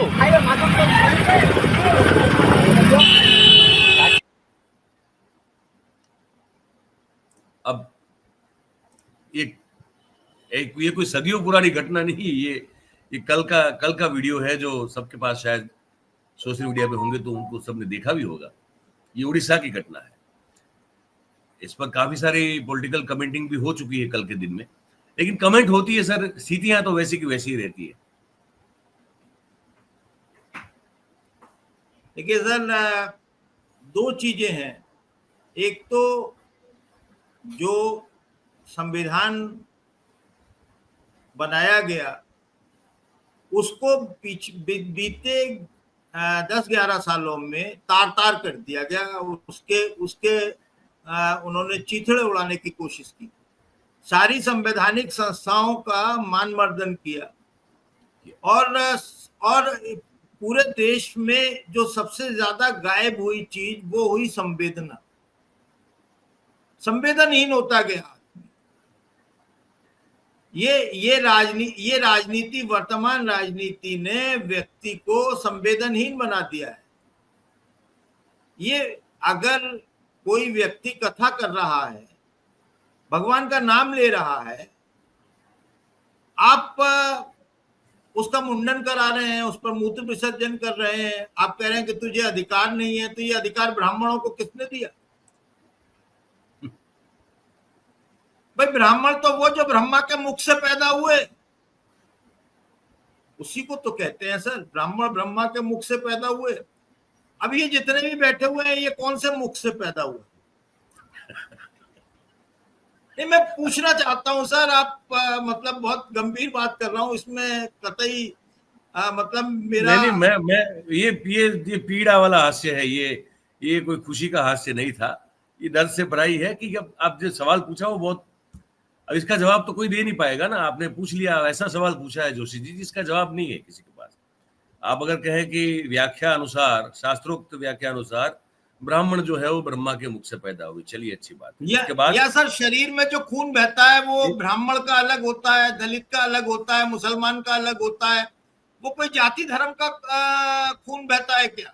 अब ये कोई सदियों पुरानी घटना नहीं, ये कल का वीडियो है जो सबके पास शायद सोशल मीडिया पे होंगे, तो उनको सबने देखा भी होगा। ये उड़ीसा की घटना है। इस पर काफी सारी पॉलिटिकल कमेंटिंग भी हो चुकी है कल के दिन में, लेकिन कमेंट होती है सर, स्थितियां तो वैसी की वैसी ही रहती है। देखिए सर, दो चीजें हैं। एक तो जो संविधान बनाया गया उसको बीते 10-11 सालों में तार कर दिया गया, उसके उन्होंने चीथड़े उड़ाने की कोशिश की, सारी संवैधानिक संस्थाओं का मानमर्दन किया, और पूरे देश में जो सबसे ज्यादा गायब हुई चीज वो हुई संवेदना। संवेदनहीन होता गया। ये राजनीति, वर्तमान राजनीति ने व्यक्ति को संवेदनहीन बना दिया है। ये अगर कोई व्यक्ति कथा कर रहा है, भगवान का नाम ले रहा है, आप उसका मुंडन करा रहे हैं, उस पर मूत्र विसर्जन कर रहे हैं, आप कह रहे हैं कि तुझे अधिकार नहीं है, तो ये अधिकार ब्राह्मणों को किसने दिया? भाई ब्राह्मण तो वो जो ब्रह्मा के मुख से पैदा हुए, उसी को तो कहते हैं सर, ब्राह्मण ब्रह्मा के मुख से पैदा हुए। अब ये जितने भी बैठे हुए हैं, ये कौन से मुख से पैदा हुए? नहीं, मैं पूछना चाहता हूं सर, आप मतलब बहुत गंभीर बात कर रहा हूं इसमें, कतई मतलब मेरा नहीं, मैं ये पीड़ा वाला हास्य है, ये कोई खुशी का हास्य नहीं था, ये दर्द से भराई है कि अब आप जो सवाल पूछा वो बहुत, अब इसका जवाब तो कोई दे नहीं पाएगा ना। आपने पूछ लिया, ऐसा सवाल पूछा है जोशी जी जिसका जवाब नहीं है किसी के पास। आप अगर कहें कि व्याख्या अनुसार, शास्त्रोक्त व्याख्या अनुसार ब्राह्मण जो है वो ब्रह्मा के मुख से पैदा हुए। चलिए, अच्छी बात है। इसके बाद या सर, शरीर में जो खून बहता है वो ब्राह्मण का अलग होता है, दलित का अलग होता है, मुसलमान का अलग होता है, वो कोई जाति धर्म का खून बहता है क्या?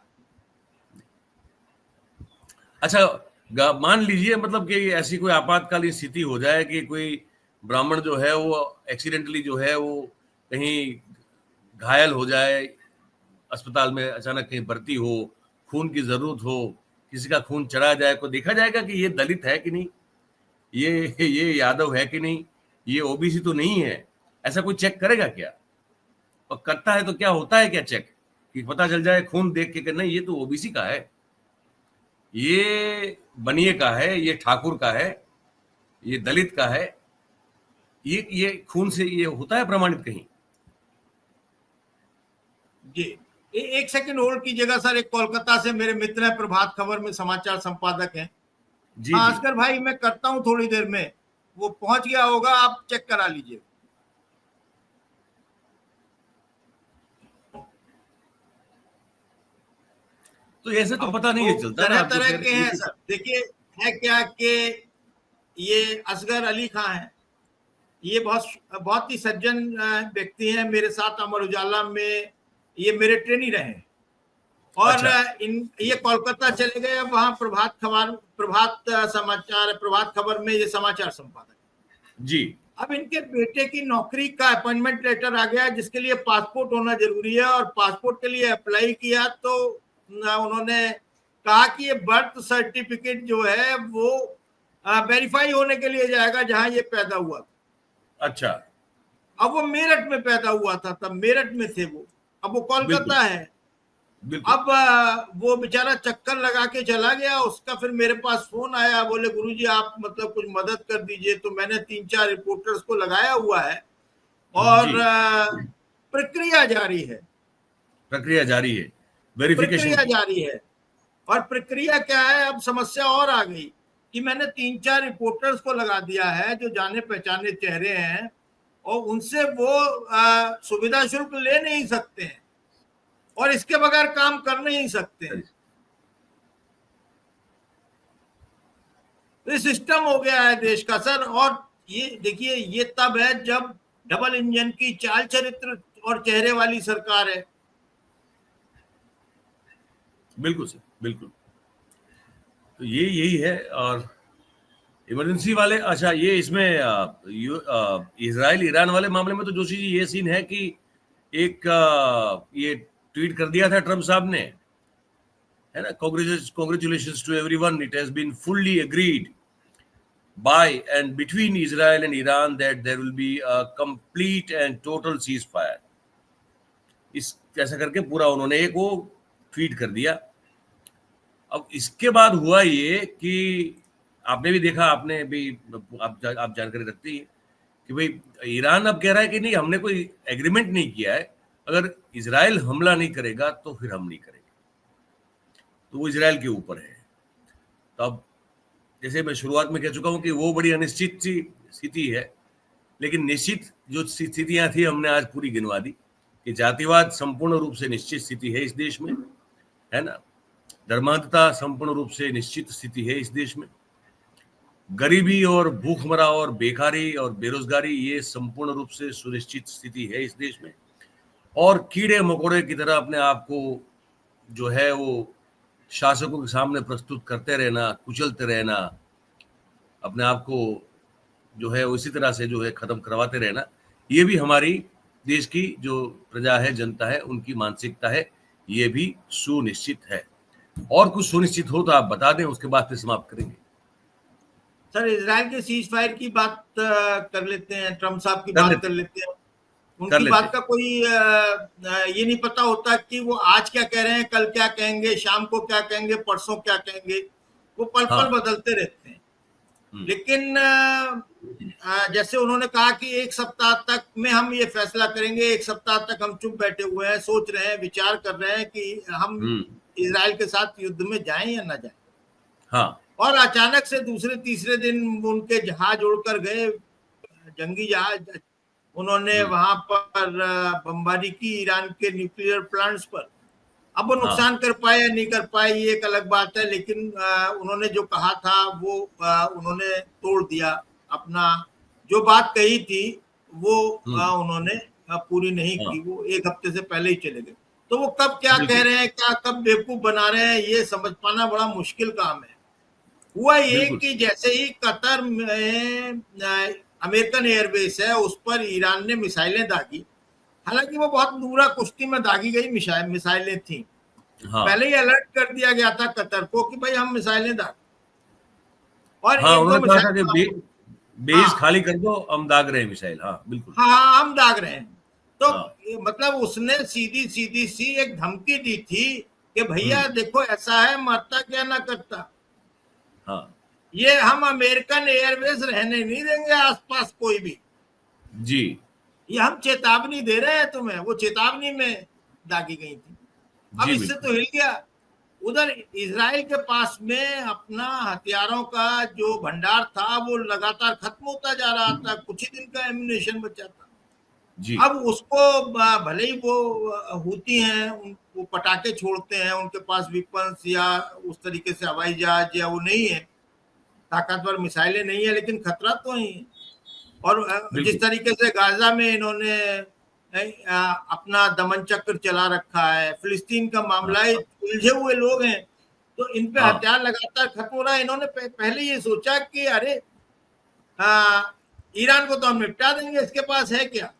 अच्छा, मान लीजिए मतलब कि ऐसी कोई आपातकालीन स्थिति हो जाए कि कोई ब्राह्मण जो है वो एक्सीडेंटली जो है वो कहीं घायल हो जाए, अस्पताल में अचानक कहीं भर्ती हो, खून की जरूरत हो, किसी का खून चढ़ा जाए, को देखा जाएगा कि ये दलित है कि नहीं, ये यादव है कि नहीं, ये ओबीसी तो नहीं है, ऐसा कोई चेक करेगा क्या? और करता है तो क्या होता है क्या चेक, कि पता चल जाए खून देख के कि नहीं ये तो ओबीसी का है, ये बनिए का है, ये ठाकुर का है, ये दलित का है, ये खून से ये होता है प्रमाणित कहीं? जी, एक सेकंड होल्ड कीजिएगा सर। एक कोलकाता से मेरे मित्र है, प्रभात खबर में समाचार संपादक हैं। जी, हाँ जी। असगर भाई, मैं करता हूँ थोड़ी देर में, वो पहुंच गया होगा, आप चेक करा लीजिए। तो ऐसे तो पता नहीं है चलता ना, तरह आप जो तरह कह के रहे हैं हैं। सर। देखिए, है क्या कि ये असगर अली खां है, ये बहुत ही सज्जन व्यक्ति हैं। मेरे साथ अमर उजाला में ये मेरे ट्रेनी रहे, और अच्छा। ये कोलकाता चले गए। अब वहाँ प्रभात खबर में ये समाचार संपादक। जी। अब इनके बेटे की नौकरी का अपॉइंटमेंट लेटर आ गया, जिसके लिए पासपोर्ट होना जरूरी है, और पासपोर्ट के लिए अप्लाई किया तो उन्होंने कहा कि ये बर्थ सर्टिफिकेट जो है वो वेरीफाई होने के लिए जाएगा जहां ये पैदा हुआ था। अच्छा। अब वो मेरठ में पैदा हुआ था, तब मेरठ में थे वो, अब वो कोलकाता है। बिल्कुल। अब वो बेचारा चक्कर लगा के चला गया। उसका फिर मेरे पास फोन आया, बोले गुरुजी आप मतलब कुछ मदद कर दीजिए। तो मैंने 3-4 रिपोर्टर्स को लगाया हुआ है, और जी। प्रक्रिया जारी है। प्रक्रिया जारी है वेरिफिकेशन प्रक्रिया की। जारी है। और प्रक्रिया क्या है, अब समस्या और आ गई कि मैंने 3-4 रिपोर्टर्स को लगा दिया है जो जाने पहचाने चेहरे हैं, और उनसे वो सुविधा शुल्क ले नहीं सकते हैं, और इसके बगैर काम कर नहीं सकते हैं। तो सिस्टम हो गया है देश का सर। और ये देखिए, ये तब है जब डबल इंजन की चाल चरित्र और चेहरे वाली सरकार है। बिल्कुल सर, बिल्कुल। तो ये यही है। और इमरजेंसी वाले, अच्छा ये इसमें इजराइल ईरान वाले मामले में तो जोशी जी ये सीन है कि एक ये ट्वीट कर दिया था ट्रम्प साहब ने, है ना, congratulations to everyone, it has been fully agreed by and between Israel and Iran that there will be a complete and total ceasefire। इस ऐसा करके पूरा उन्होंने एक वो ट्वीट कर दिया। अब इसके बाद हुआ ये कि आपने भी देखा, आपने भी आप जानकारी रखते हैं कि भाई ईरान अब कह रहा है कि नहीं हमने कोई एग्रीमेंट नहीं किया है, अगर इजराइल हमला नहीं करेगा तो फिर हम नहीं करेंगे। तो वो इजराइल के ऊपर है। तो अब जैसे मैं शुरुआत में कह चुका हूं कि वो बड़ी अनिश्चित सी स्थिति है, लेकिन निश्चित जो स्थितियां थी हमने आज पूरी गिनवा दी कि जातिवाद संपूर्ण रूप से निश्चित स्थिति है इस देश में, है ना, धर्मांधता संपूर्ण रूप से निश्चित स्थिति है इस देश में, गरीबी और भूखमरा और बेकारी और बेरोजगारी ये संपूर्ण रूप से सुनिश्चित स्थिति है इस देश में, और कीड़े मकोड़े की तरह अपने आप को जो है वो शासकों के सामने प्रस्तुत करते रहना, कुचलते रहना, अपने आप को जो है उसी तरह से जो है खत्म करवाते रहना, ये भी हमारी देश की जो प्रजा है, जनता है, उनकी मानसिकता है, ये भी सुनिश्चित है। और कुछ सुनिश्चित हो तो आप बता दें, उसके बाद फिर समाप्त करेंगे। सर इजराइल के सीज फायर की बात कर लेते हैं, ट्रम्प साहब की बात कर लेते हैं। उनकी बात का कोई ये नहीं पता होता कि वो आज क्या कह रहे हैं, कल क्या कहेंगे, शाम को क्या कहेंगे, परसों क्या कहेंगे, वो पल पल बदलते रहते हैं। लेकिन जैसे उन्होंने कहा कि 1 सप्ताह तक में हम ये फैसला करेंगे, 1 सप्ताह तक हम चुप बैठे हुए हैं, सोच रहे हैं, विचार कर रहे हैं कि हम इजराइल के साथ युद्ध में जाएं या ना जाएं। हाँ। और अचानक से दूसरे तीसरे दिन उनके जहाज उड़कर गए, जंगी जहाज उन्होंने वहां पर बमबारी की ईरान के न्यूक्लियर प्लांट्स पर। अब वो नुकसान कर पाए या नहीं कर पाए ये एक अलग बात है, लेकिन उन्होंने जो कहा था वो उन्होंने तोड़ दिया। अपना जो बात कही थी वो उन्होंने पूरी नहीं की। वो एक हफ्ते से पहले ही चले गए। तो वो कब क्या कह रहे हैं, क्या कब बेवकूफ बना रहे हैं, ये समझ पाना बड़ा मुश्किल काम है। हुआ ये कि जैसे ही कतर में अमेरिकन एयरबेस है उस पर ईरान ने मिसाइलें दागी, हालांकि वो बहुत दूरा कुश्ती में दागी गई मिसाइलें थी। पहले ही अलर्ट कर दिया गया था कतर को कि भाई हम मिसाइलें दाग, और उन्होंने कहा था कि बेस खाली कर दो, हम दाग रहे हैं मिसाइल। बिल्कुल, हम दाग रहे हैं। तो मतलब उसने सीधी सीधी सी एक धमकी दी थी कि भैया देखो ऐसा है, मरता क्या ना करता। ये हम अमेरिकन एयरबेस रहने नहीं देंगे आसपास कोई भी जी। ये हम चेतावनी दे रहे हैं तुम्हें। वो चेतावनी में दागी गई थी। अब इससे तो हिल गया। उधर इजराइल के पास में अपना हथियारों का जो भंडार था वो लगातार खत्म होता जा रहा था। कुछ ही दिन का एम्युनिशन बचा था जी। अब उसको भले ही वो होती हैं, वो पटाखे छोड़ते हैं, उनके पास विपन्स या उस तरीके से हवाई जहाज या वो नहीं है, ताकतवर मिसाइलें नहीं है, लेकिन खतरा तो ही है। और जिस तरीके से गाजा में इन्होंने अपना दमन चक्र चला रखा है, फिलिस्तीन का मामला है, उलझे हुए लोग हैं, तो इन पे हथियार लगातार खत्म हो रहा है। इन्होंने पहले ये सोचा कि अरे ईरान को तो हम निपटा देंगे, इसके पास है क्या।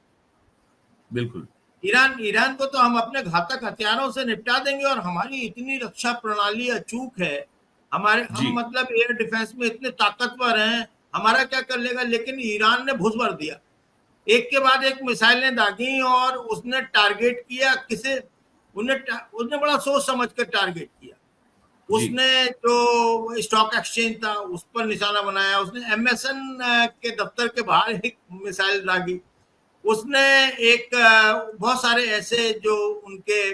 बिल्कुल, ईरान को तो हम अपने घातक हथियारों से निपटा देंगे, और हमारी इतनी रक्षा प्रणाली अचूक है, हम मतलब एयर डिफेंस में इतने ताकतवर हैं, हमारा क्या कर लेगा। लेकिन ईरान ने भुस भर दिया, एक के बाद एक मिसाइलें दागी, और उसने टारगेट किया किसे, उसने बड़ा सोच समझ कर टारगेट किया। उसने जो स्टॉक एक्सचेंज था उस पर निशाना बनाया, उसने एमएसएन के दफ्तर के बाहर एक मिसाइल दागी, उसने एक बहुत सारे ऐसे जो उनके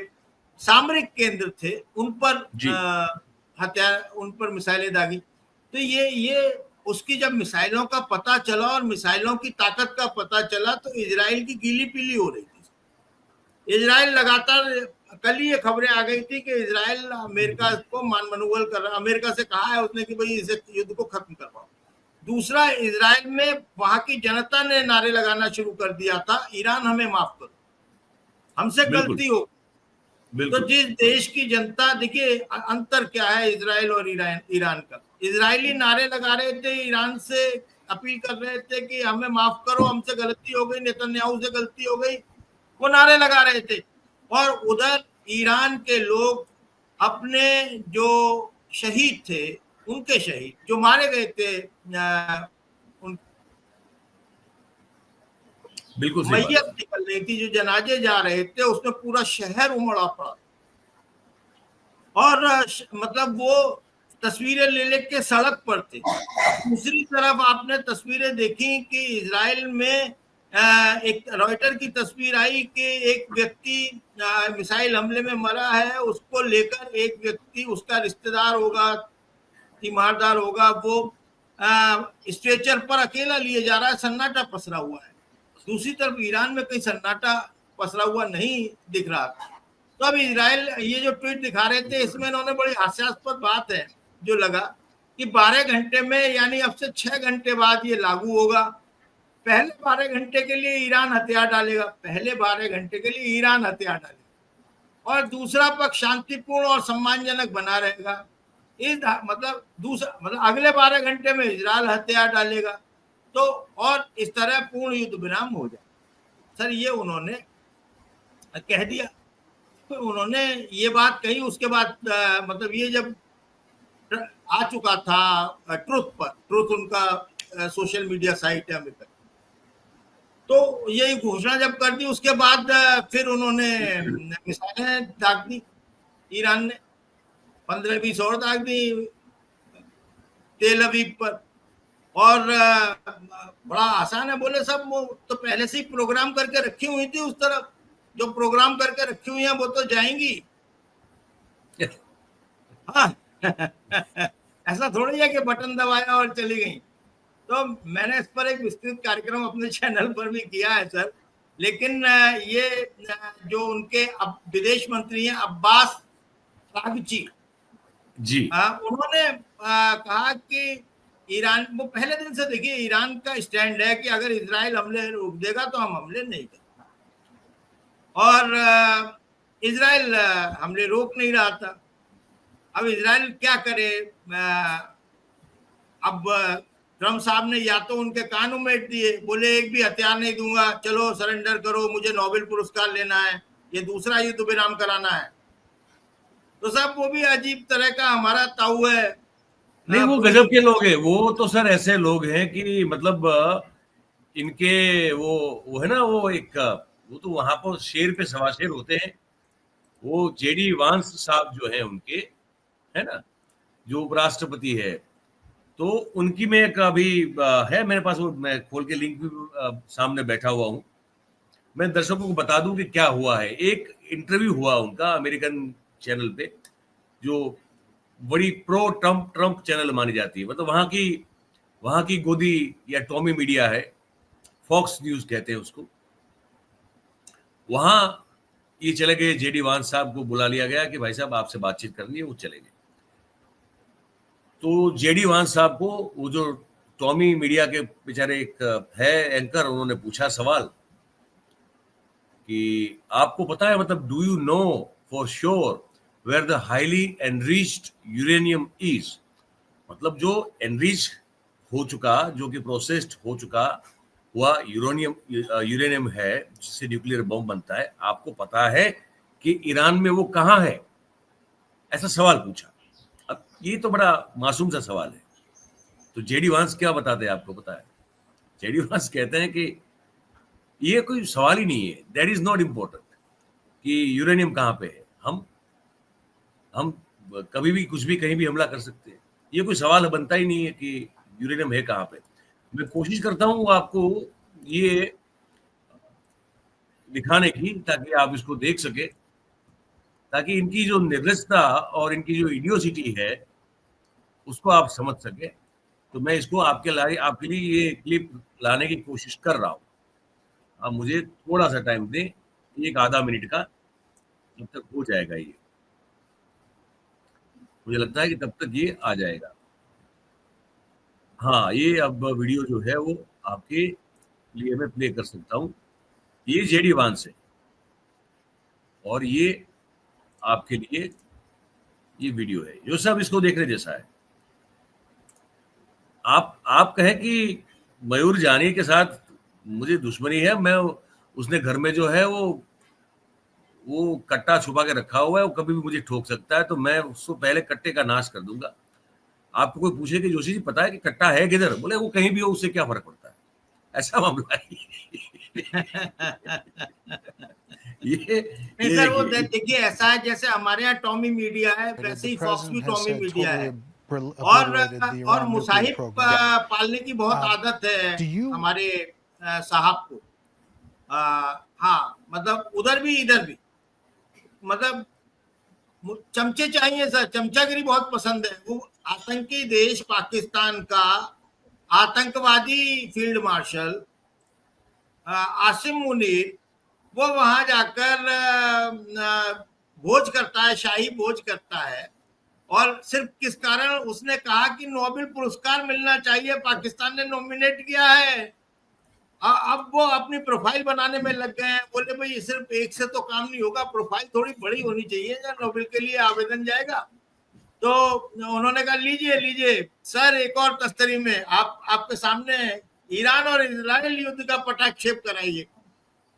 सामरिक केंद्र थे उन पर हथियार, उन पर मिसाइलें दागी। तो ये उसकी जब मिसाइलों का पता चला और मिसाइलों की ताकत का पता चला तो इजराइल की गीली पीली हो रही थी। इजराइल लगातार, कल ही ये खबरें आ गई थी कि इजराइल अमेरिका को मनोबल कर रहा, अमेरिका से कहा है उसने कि भाई इस युद्ध को खत्म करवाओ। दूसरा, इजराइल में वहां की जनता ने नारे लगाना शुरू कर दिया था, ईरान हमें माफ करो, हमसे गलती हो। तो जिस देश की जनता, देखिए अंतर क्या है इजराइल और ईरान का। इजरायली नारे लगा रहे थे, ईरान से अपील कर रहे थे कि हमें माफ करो, हमसे गलती हो गई, नेतन्याहू से गलती हो गई, वो नारे लगा रहे थे। और उधर ईरान के लोग अपने जो शहीद थे, उनके शहीद जो मारे गए थे, बिल्कुल मैयत निकल रही थी, जो जनाजे जा रहे थे, उसमें पूरा शहर उमड़ा पड़ा। और मतलब वो तस्वीरें ले लेके सड़क पर थे। दूसरी तरफ आपने तस्वीरें देखी कि इजराइल में एक रॉयटर की तस्वीर आई कि एक व्यक्ति मिसाइल हमले में मरा है, उसको लेकर एक व्यक्ति, उसका रिश्तेदार होगा, तीमारदार होगा, वो स्ट्रेचर पर अकेला लिए जा रहा है, सन्नाटा पसरा हुआ है। दूसरी तरफ ईरान में कहीं सन्नाटा पसरा हुआ नहीं दिख रहा था। तो अब इजराइल ये जो ट्वीट दिखा रहे थे, इसमें इन्होंने बड़ी हास्यास्पद बात है जो लगा कि 12 घंटे में, यानी अब से 6 घंटे बाद ये लागू होगा। पहले 12 घंटे के लिए ईरान हथियार डालेगा, पहले 12 घंटे के लिए ईरान हथियार डालेगा, और दूसरा पक्ष शांतिपूर्ण और सम्मानजनक बना रहेगा। इस मतलब अगले 12 घंटे में इजराइल हथियार डालेगा, तो और इस तरह पूर्ण युद्ध विराम हो जाए। सर ये उन्होंने कह दिया। तो उन्होंने ये बात कही, उसके बाद मतलब ये जब आ चुका था ट्रुथ उनका सोशल मीडिया साइट है अमेरिका, तो ये घोषणा जब कर दी, उसके बाद फिर उन्होंने मिसाइलें दाग दी। ईरान ने 15-20 और दाग दी तेल अवीव पर। और बड़ा आसान है, बोले सब वो तो पहले से ही प्रोग्राम करके रखी हुई थी, उस तरफ जो प्रोग्राम करके रखी हुई हैं वो तो जाएंगी। हाँ ऐसा थोड़ी है कि बटन दबाया और चली गई। तो मैंने इस पर एक विस्तृत कार्यक्रम अपने चैनल पर भी किया है सर। लेकिन ये जो उनके अब विदेश मंत्री हैं अब्बास रागची जी उन्होंने कहा कि ईरान, वो पहले दिन से देखिए ईरान का स्टैंड है कि अगर इजराइल हमले रोक देगा तो हम हमले नहीं करेंगे, और इजराइल हमले रोक नहीं रहा था। अब इजराइल क्या करे? अब ट्रम्प साहब ने या तो उनके कान उमेट दिए, बोले एक भी हथियार नहीं दूंगा, चलो सरेंडर करो, मुझे नोबेल पुरस्कार लेना है, ये दूसरा युद्ध विराम कराना है। तो साहब वो भी अजीब तरह का हमारा ताऊ है। नहीं, वो गजब के लोग हैं। वो तो सर ऐसे लोग हैं कि मतलब इनके वो है ना, वो तो वहां पर शेर पे सवा शेर होते हैं। वो जेडी वांस साहब जो है उनके, है ना, जो उपराष्ट्रपति है, तो उनकी में एक अभी है मेरे पास, वो मैं खोल के लिंक भी सामने बैठा हुआ हूँ। मैं दर्शकों को बता दूं कि क्या हुआ है। एक इंटरव्यू हुआ उनका अमेरिकन चैनल पे, जो बड़ी प्रो ट्रम्प चैनल मानी जाती है, मतलब वहां की गोदी या टॉमी मीडिया है, फॉक्स न्यूज कहते हैं उसको। वहां ये चले गए, जेडी वांस साहब को बुला लिया गया कि भाई साहब आपसे बातचीत करनी है, वो चले गए। तो जेडी वांस साहब को वो जो टॉमी मीडिया के बेचारे एक है एंकर, उन्होंने पूछा सवाल कि आपको पता है, मतलब do you know for sure where the highly enriched uranium is, मतलब जो एनरिच हो चुका, जो कि प्रोसेस्ड हो चुका हुआ यूरेनियम है जिससे न्यूक्लियर बम बनता है, आपको पता है कि ईरान में वो कहाँ है? ऐसा सवाल पूछा। अब ये तो बड़ा मासूम सा सवाल है। तो जेडी वांस क्या बताते हैं आपको पता है? जेडी वांस कहते हैं कि ये कोई सवाल ही नहीं है, दैट इज नॉट इम्पोर्टेंट कि यूरेनियम कहाँ पे है। हम कभी भी कुछ भी कहीं भी हमला कर सकते हैं, ये कोई सवाल बनता ही नहीं है कि यूरेनियम है कहाँ पे। मैं कोशिश करता हूँ आपको ये दिखाने की, ताकि आप इसको देख सके, ताकि इनकी जो निर्लजता और इनकी जो इडियोसिटी है उसको आप समझ सके। तो मैं इसको आपके लिए ये क्लिप लाने की कोशिश कर रहा हूँ। आप मुझे थोड़ा सा टाइम दें, एक आधा मिनट का, तब तक हो जाएगा ये। मुझे लगता है कि तब तक ये आ जाएगा। हाँ, ये अब वीडियो जो है वो आपके लिए मैं प्ले कर सकता हूँ। ये जेडी वांस है और ये आपके लिए ये वीडियो है, जो सब इसको देखने जैसा है। आप कहें कि मयूर जानी के साथ मुझे दुश्मनी है, मैं उसने घर में जो है वो कट्टा छुपा के रखा हुआ है, वो कभी भी मुझे ठोक सकता है, तो मैं उसको पहले कट्टे का नाश कर दूंगा। आपको कोई पूछे कि जोशी जी पता है कि कट्टा है किधर? बोले वो कहीं भी हो, उससे क्या फर्क पड़ता है। ऐसा मामला है। ये सर वो देखिए ऐसा है जैसे हमारे यहाँ टॉमी मीडिया है, वैसे ही फॉक्स भी टॉमी मीडिया है। और मुसाहिब पालने की बहुत आदत है हमारे साहब को। हाँ, मतलब उधर भी इधर भी, मतलब चमचे चाहिए सर, चमचागिरी बहुत पसंद है। वो आतंकी देश पाकिस्तान का आतंकवादी फील्ड मार्शल आसिम मुनीर, वो वहां जाकर भोज करता है, शाही भोज करता है। और सिर्फ किस कारण? उसने कहा कि नोबेल पुरस्कार मिलना चाहिए, पाकिस्तान ने नॉमिनेट किया है। अब वो अपनी प्रोफाइल बनाने में लग गए हैं। बोले भाई सिर्फ एक से तो काम नहीं होगा, प्रोफाइल थोड़ी बड़ी होनी चाहिए या नोबेल के लिए आवेदन जाएगा। तो उन्होंने कहा लीजिए सर, एक और तस्तरी में आपके सामने ईरान और इजराइल युद्ध का पटाक्षेप कराइए।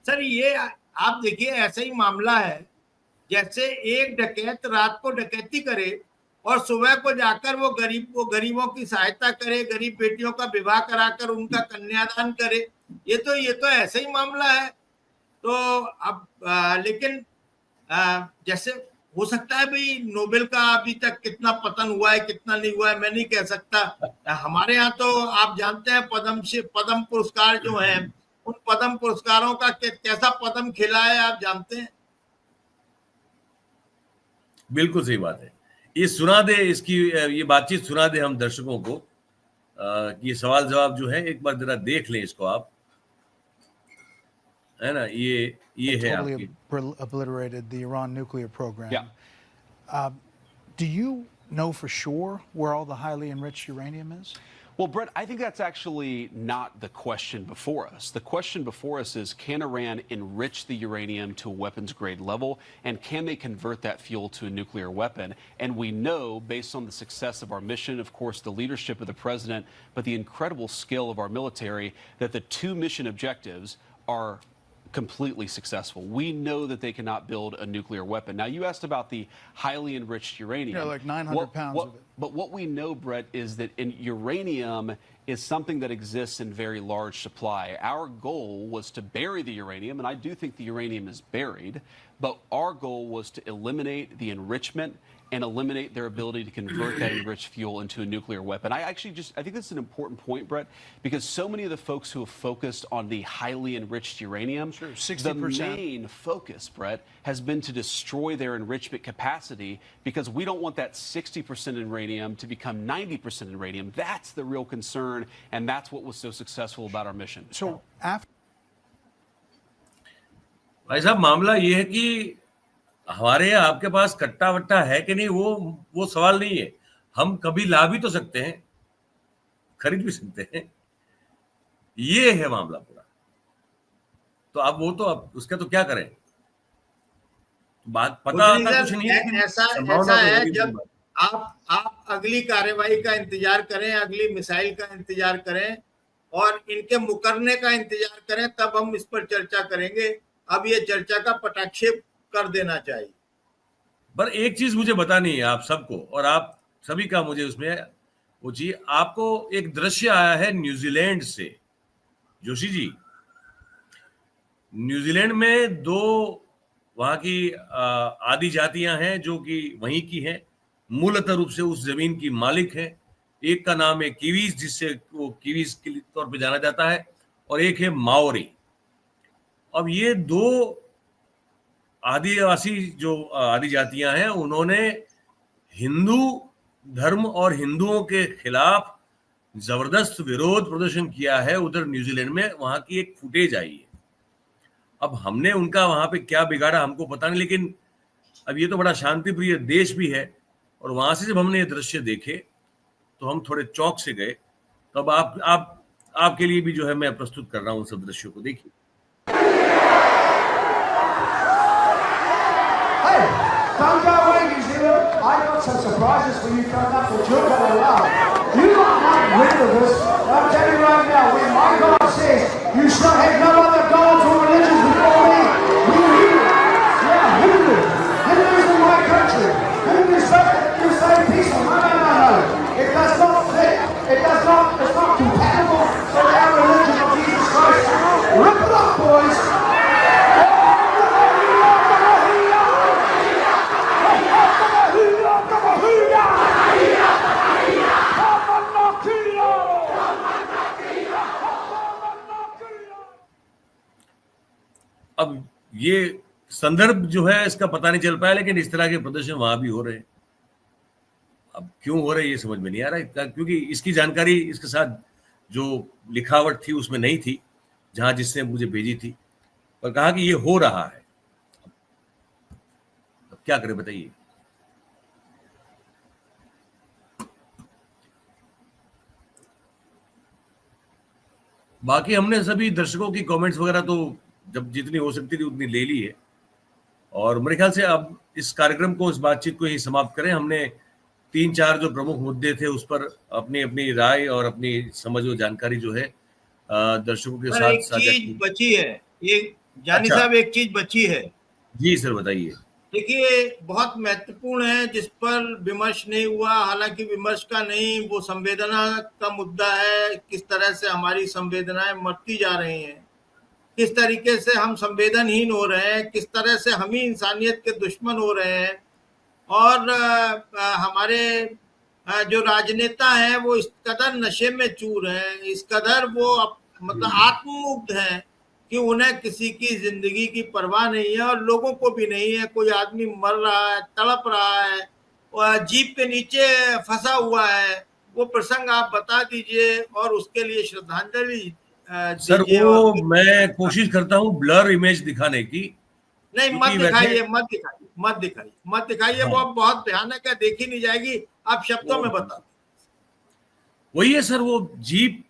सर ये आप देखिए ऐसा ही मामला है जैसे एक डकैत रात को डकैती करे और सुबह को जाकर वो गरीबों की सहायता करे, गरीब बेटियों का विवाह कराकर उनका कन्यादान करे। ये तो ऐसा ही मामला है। तो अब लेकिन जैसे हो सकता है भाई नोबेल का अभी तक कितना पतन हुआ है कितना नहीं हुआ है मैं नहीं कह सकता। हमारे यहाँ तो आप जानते हैं पद्म पुरस्कार जो है, उन पद्म पुरस्कारों का कैसा पद्म खिला है आप जानते हैं। बिल्कुल सही बात है। ये सुना दे, इसकी ये बातचीत सुना दे हम दर्शकों को ये सवाल जवाब जो है एक बार जरा देख लें इसको आप, है ना, ये है totally आपकी। obliterated the Iran nuclear program. Yeah. Do you know for sure where all the highly enriched uranium is? Well, Brett, I think that's actually not the question before us. The question before us is, can Iran enrich the uranium to a weapons grade level, and can they convert that fuel to a nuclear weapon? And we know, based on the success of our mission, of course, the leadership of the president, but the incredible skill of our military, that the two mission objectives are completely successful. We know that they cannot build a nuclear weapon. Now, you asked about the highly enriched uranium. Yeah, like 900 pounds of it. But what we know, Brett, is that uranium is something that exists in very large supply. Our goal was to bury the uranium, and I do think the uranium is buried, but our goal was to eliminate the enrichment and eliminate their ability to convert that enriched fuel into a nuclear weapon. I think this is an important point, Brett, because so many of the folks who have focused on the highly enriched uranium, Sure, 60%. the main focus, Brett, has been to destroy their enrichment capacity, because we don't want that 60% uranium to become 90% uranium. That's the real concern, and that's what was so successful about our mission. So after भाई साहब, मामला ये है कि हमारे आपके पास कट्टा वट्टा है कि नहीं, वो सवाल नहीं है। हम कभी ला भी तो सकते हैं, खरीद भी सकते हैं, ये है मामला पूरा। तो अब वो तो अब उसका तो क्या करें, बात पता आता कुछ नहीं है। ऐसा है, जब आप अगली कार्रवाई का इंतजार करें, अगली मिसाइल का इंतजार करें और इनके मुकरने का इंतजार करें, तब हम इस पर चर्चा करेंगे। अब ये चर्चा का पटाक्षेप कर देना चाहिए। पर एक चीज मुझे बतानी है आप सबको, और आप सभी का मुझे उसमें वो चाहिए। आपको एक दृश्य आया है न्यूजीलैंड से, जोशी जी। न्यूजीलैंड में दो वहां की आदि जातियां हैं जो कि वहीं की हैं, मूलतः रूप से उस जमीन की मालिक है। एक का नाम है कीवीज, जिससे वो कीवीज के तौर पे जाना जाता है, और एक है माओरी। अब ये दो आदिवासी जो आदि जातियां हैं, उन्होंने हिंदू धर्म और हिंदुओं के खिलाफ जबरदस्त विरोध प्रदर्शन किया है उधर न्यूजीलैंड में। वहां की एक फुटेज आई है। अब हमने उनका वहां पे क्या बिगाड़ा हमको पता नहीं, लेकिन अब ये तो बड़ा शांति प्रिय देश भी है, और वहां से जब हमने ये दृश्य देखे तो हम थोड़े चौंक से गए। तब आपके लिए भी जो है मैं प्रस्तुत कर रहा हूं उन सब दृश्यों को, देखिए। Don't go away, New Zealand. I got some surprises for you coming up that you're going to love. You might not rid of us. I'll tell you right now, when my God says, you shall have no other gods or religions before me, we Hindu. Yeah, Hindu. Hindu is in my country. Hindu say you say peaceful. No. It does not fit. It's not compatible with our religion of Jesus Christ. Rip it up, boys. अब ये संदर्भ जो है इसका पता नहीं चल पाया, लेकिन इस तरह के प्रदर्शन वहां भी हो रहे हैं। अब क्यों हो रहे हैं ये समझ में नहीं आ रहा, क्योंकि इसकी जानकारी इसके साथ जो लिखावट थी उसमें नहीं थी, जहां जिसने मुझे भेजी थी, और कहा कि ये हो रहा है। अब क्या करें बताइए। बाकी हमने सभी दर्शकों की कमेंट्स वगैरह तो जब जितनी हो सकती थी उतनी ले ली है, और मेरे ख्याल से अब इस कार्यक्रम को, इस बातचीत को ही समाप्त करें। हमने 3-4 जो प्रमुख मुद्दे थे उस पर अपनी अपनी राय और अपनी समझ और जानकारी जो है दर्शकों के साथ साझा की। बची है ये जानी साहब, एक चीज बची है। जी सर, बताइए। देखिए, बहुत महत्वपूर्ण है, जिस पर विमर्श नहीं हुआ। हालांकि विमर्श का नहीं, वो संवेदना का मुद्दा है। किस तरह से हमारी संवेदनाएं मरती जा रही हैं, किस तरीके से हम संवेदनहीन हो रहे हैं, किस तरह से हम ही इंसानियत के दुश्मन हो रहे हैं। और हमारे जो राजनेता हैं वो इस कदर नशे में चूर हैं, इस कदर वो मतलब आत्ममुग्ध हैं कि उन्हें किसी की जिंदगी की परवाह नहीं है, और लोगों को भी नहीं है। कोई आदमी मर रहा है, तड़प रहा है, और जीप के नीचे फंसा हुआ है, वो प्रसंग आप बता दीजिए और उसके लिए श्रद्धांजलि सर दीजिए। वो और मैं कोशिश करता हूँ ब्लर इमेज दिखाने की। नहीं, मत क्योंकि वैसे दिखाइए, मत दिखाइए, मत दिखाइए, मत दिखाइए। हाँ। वो बहुत भयानक है, देखी नहीं जाएगी। आप शब्दों में बता दीजिए। वही है सर, वो जीप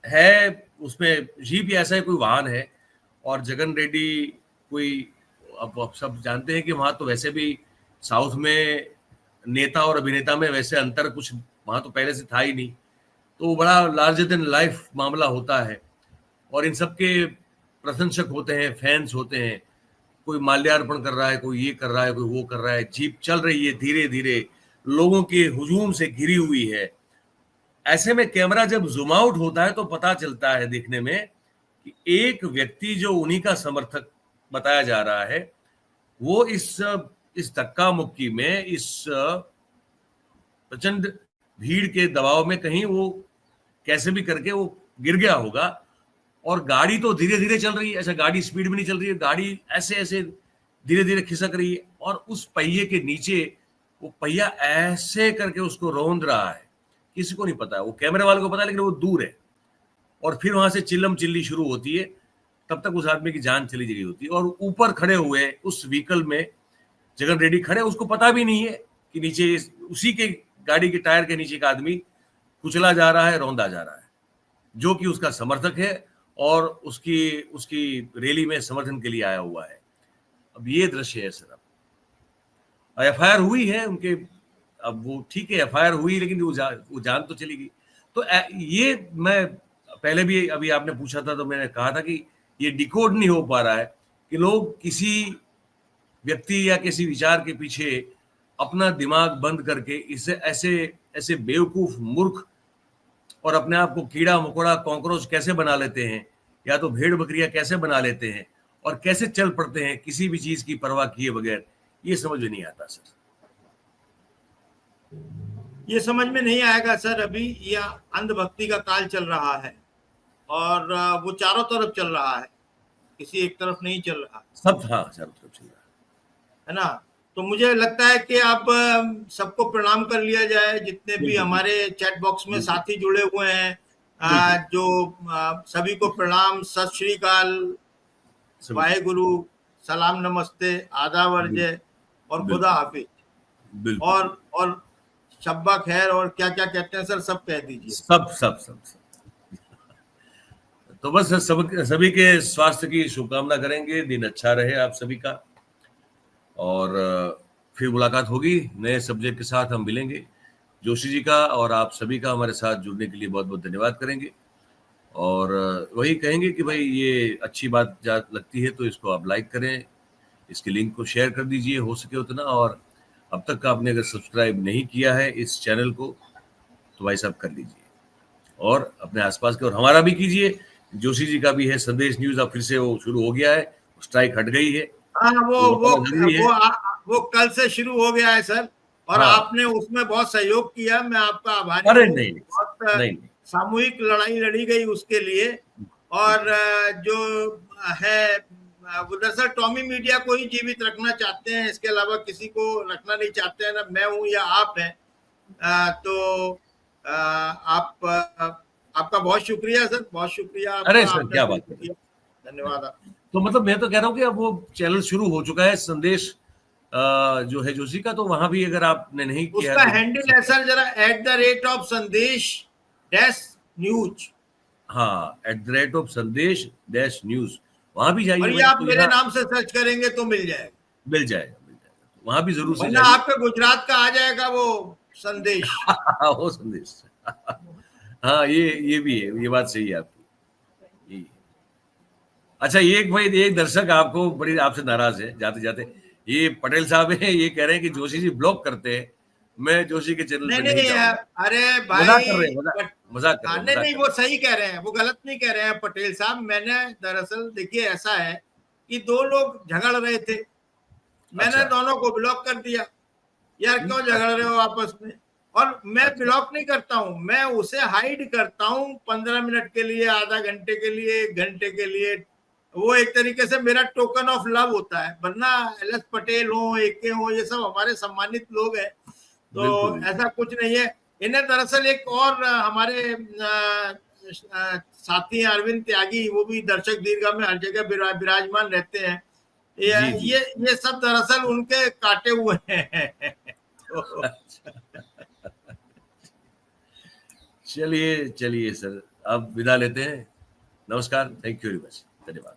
है, उसमें जीप या ऐसा ही कोई वाहन है, और जगन रेड्डी कोई, अब आप सब जानते हैं कि वहां तो वैसे भी साउथ में नेता और अभिनेता में वैसे अंतर कुछ वहां तो पहले से था ही नहीं, तो वो बड़ा लार्जर देन लाइफ मामला होता है, और इन सब के प्रशंसक होते हैं, फैंस होते हैं, कोई माल्यार्पण कर रहा है, कोई ये कर रहा है, कोई वो कर रहा है, जीप चल रही है धीरे धीरे, लोगों के हुजूम से घिरी हुई है। ऐसे में कैमरा जब जूम आउट होता है तो पता चलता है देखने में कि एक व्यक्ति जो उन्हीं का समर्थक बताया जा रहा है, वो इस धक्का मुक्की में, इस प्रचंड भीड़ के दबाव में कहीं वो कैसे भी करके वो गिर गया होगा, और गाड़ी तो धीरे धीरे चल रही है, ऐसा गाड़ी स्पीड में नहीं चल रही है, गाड़ी ऐसे ऐसे धीरे धीरे खिसक रही है, और उस पहिए के नीचे वो पहिया ऐसे करके उसको रौंद रहा है, किसी को नहीं पता है, वो कैमरे वाले को पता है लेकिन वो दूर है, और फिर वहां से चिल्लम चिल्ली शुरू होती है, तब तक उस आदमी की जान चली गई होती है, और ऊपर खड़े हुए उस व्हीकल में जगन रेड्डी खड़े, उसको पता भी नहीं है कि नीचे उसी के गाड़ी के टायर के नीचे का आदमी कुचला जा रहा है, रौंदा जा रहा है, जो कि उसका समर्थक है और उसकी रैली में समर्थन के लिए आया हुआ है। अब ये दृश्य है सर। अब एफआईआर हुई है उनके, अब वो ठीक है एफआईआर हुई, लेकिन वो जान तो चली गई। तो ये मैं पहले भी, अभी आपने पूछा था तो मैंने कहा था कि ये डिकोड नहीं हो पा रहा है कि लोग किसी व्यक्ति या किसी विचार के पीछे अपना दिमाग बंद करके इसे ऐसे बेवकूफ, मूर्ख और अपने आप को कीड़ा मकोड़ा, कॉकरोच कैसे बना लेते हैं, या तो भेड़ बकरियां कैसे बना लेते हैं, और कैसे चल पड़ते हैं किसी भी चीज की परवाह किए बगैर, ये समझ में नहीं आता सर। ये समझ में नहीं आएगा सर। अभी यह अंधभक्ति का काल चल रहा है, और वो चारों तरफ चल रहा है, किसी एक तरफ नहीं चल रहा, सब, हाँ, चारों तरफ चल रहा है ना। तो मुझे लगता है कि अब सबको प्रणाम कर लिया जाए, जितने भी हमारे चैट बॉक्स में साथी जुड़े हुए हैं, जो सभी को प्रणाम, सत श्री अकाल, वाहे गुरु, सलाम, नमस्ते, आदाब, अर्जय और खुदा हाफिज, और शब्बा खैर, और क्या क्या कहते हैं सर, सब कह दीजिए। सब। तो बस सभी के स्वास्थ्य की शुभकामना करेंगे, दिन अच्छा रहे आप सभी का, और फिर मुलाकात होगी, नए सब्जेक्ट के साथ हम मिलेंगे। जोशी जी का और आप सभी का हमारे साथ जुड़ने के लिए बहुत बहुत धन्यवाद करेंगे, और वही कहेंगे कि भाई ये अच्छी बात लगती है तो इसको आप लाइक करें, इसके लिंक को शेयर कर दीजिए हो सके उतना, और अब तक आपने अगर सब्सक्राइब नहीं किया है इस चैनल को तो भाई साहब कर लीजिए, और अपने आसपास के और हमारा भी कीजिए। जोशी जी का भी है संदेश न्यूज, अब फिर से वो शुरू हो गया है, स्ट्राइक हट गई है। हाँ, वो कल से शुरू हो गया है सर, और हाँ। आपने उसमें बहुत सहयोग किया, मैं आपका आभारी अरे हूँ। नहीं, बहुत नहीं। सामूहिक लड़ाई लड़ी गई उसके लिए, और जो है वो दरअसल टॉमी मीडिया को ही जीवित रखना चाहते हैं, इसके अलावा किसी को रखना नहीं चाहते हैं, ना मैं हूँ या आप हैं। तो आपका बहुत शुक्रिया सर, बहुत शुक्रिया। अरे सर, क्या बात है, धन्यवाद आप। तो मतलब मैं तो कह रहा हूँ कि अब वो चैनल शुरू हो चुका है संदेश जो है जोशी का, तो वहां भी अगर आपने नहीं किया उसका तो हैंडल है सर जरा @संदेश-न्यूज। हाँ, @संदेश-न्यूज, वहां भी जाइए। और ये आप मेरे नाम से सर्च करेंगे तो मिल जाएगा, मिल जाएगा, वहां भी जरूर से वरना आपके गुजरात का आ जाएगा वो संदेश। वो संदेश। हाँ, ये भी है, ये बात सही है आपकी। अच्छा, एक दर्शक आपको बड़ी आपसे नाराज है जाते जाते, ये पटेल साहब है, ये कह रहे हैं कि जोशी जी ब्लॉक करते हैं, मैं जोशी के चैनल पे नहीं जाऊंगा। अरे भाई, मजाक कर रहे हैं। नहीं, वो सही कह रहे हैं, वो गलत नहीं कह रहे हैं पटेल साहब। मैंने दरअसल, देखिए ऐसा है कि दो लोग झगड़ रहे थे, मैंने दोनों को ब्लॉक कर दिया। यार क्यों झगड़ रहे हो आपस में? और मैं ब्लॉक नहीं करता हूं, मैं उसे हाइड करता हूं 15 मिनट के लिए, आधा घंटे के लिए, 1 घंटे के लिए। वो एक तरीके से मेरा टोकन ऑफ लव होता है, वरना एल एस पटेल हो, एके हो, ये सब हमारे सम्मानित लोग हैं, तो ऐसा कुछ नहीं है। इन्हें दरअसल एक और हमारे साथी अरविंद त्यागी, वो भी दर्शक दीर्घा में हर जगह विराजमान रहते हैं, ये सब दरअसल उनके काटे हुए हैं। चलिए सर, अब विदा लेते हैं। नमस्कार, थैंक यू वेरी मच, धन्यवाद।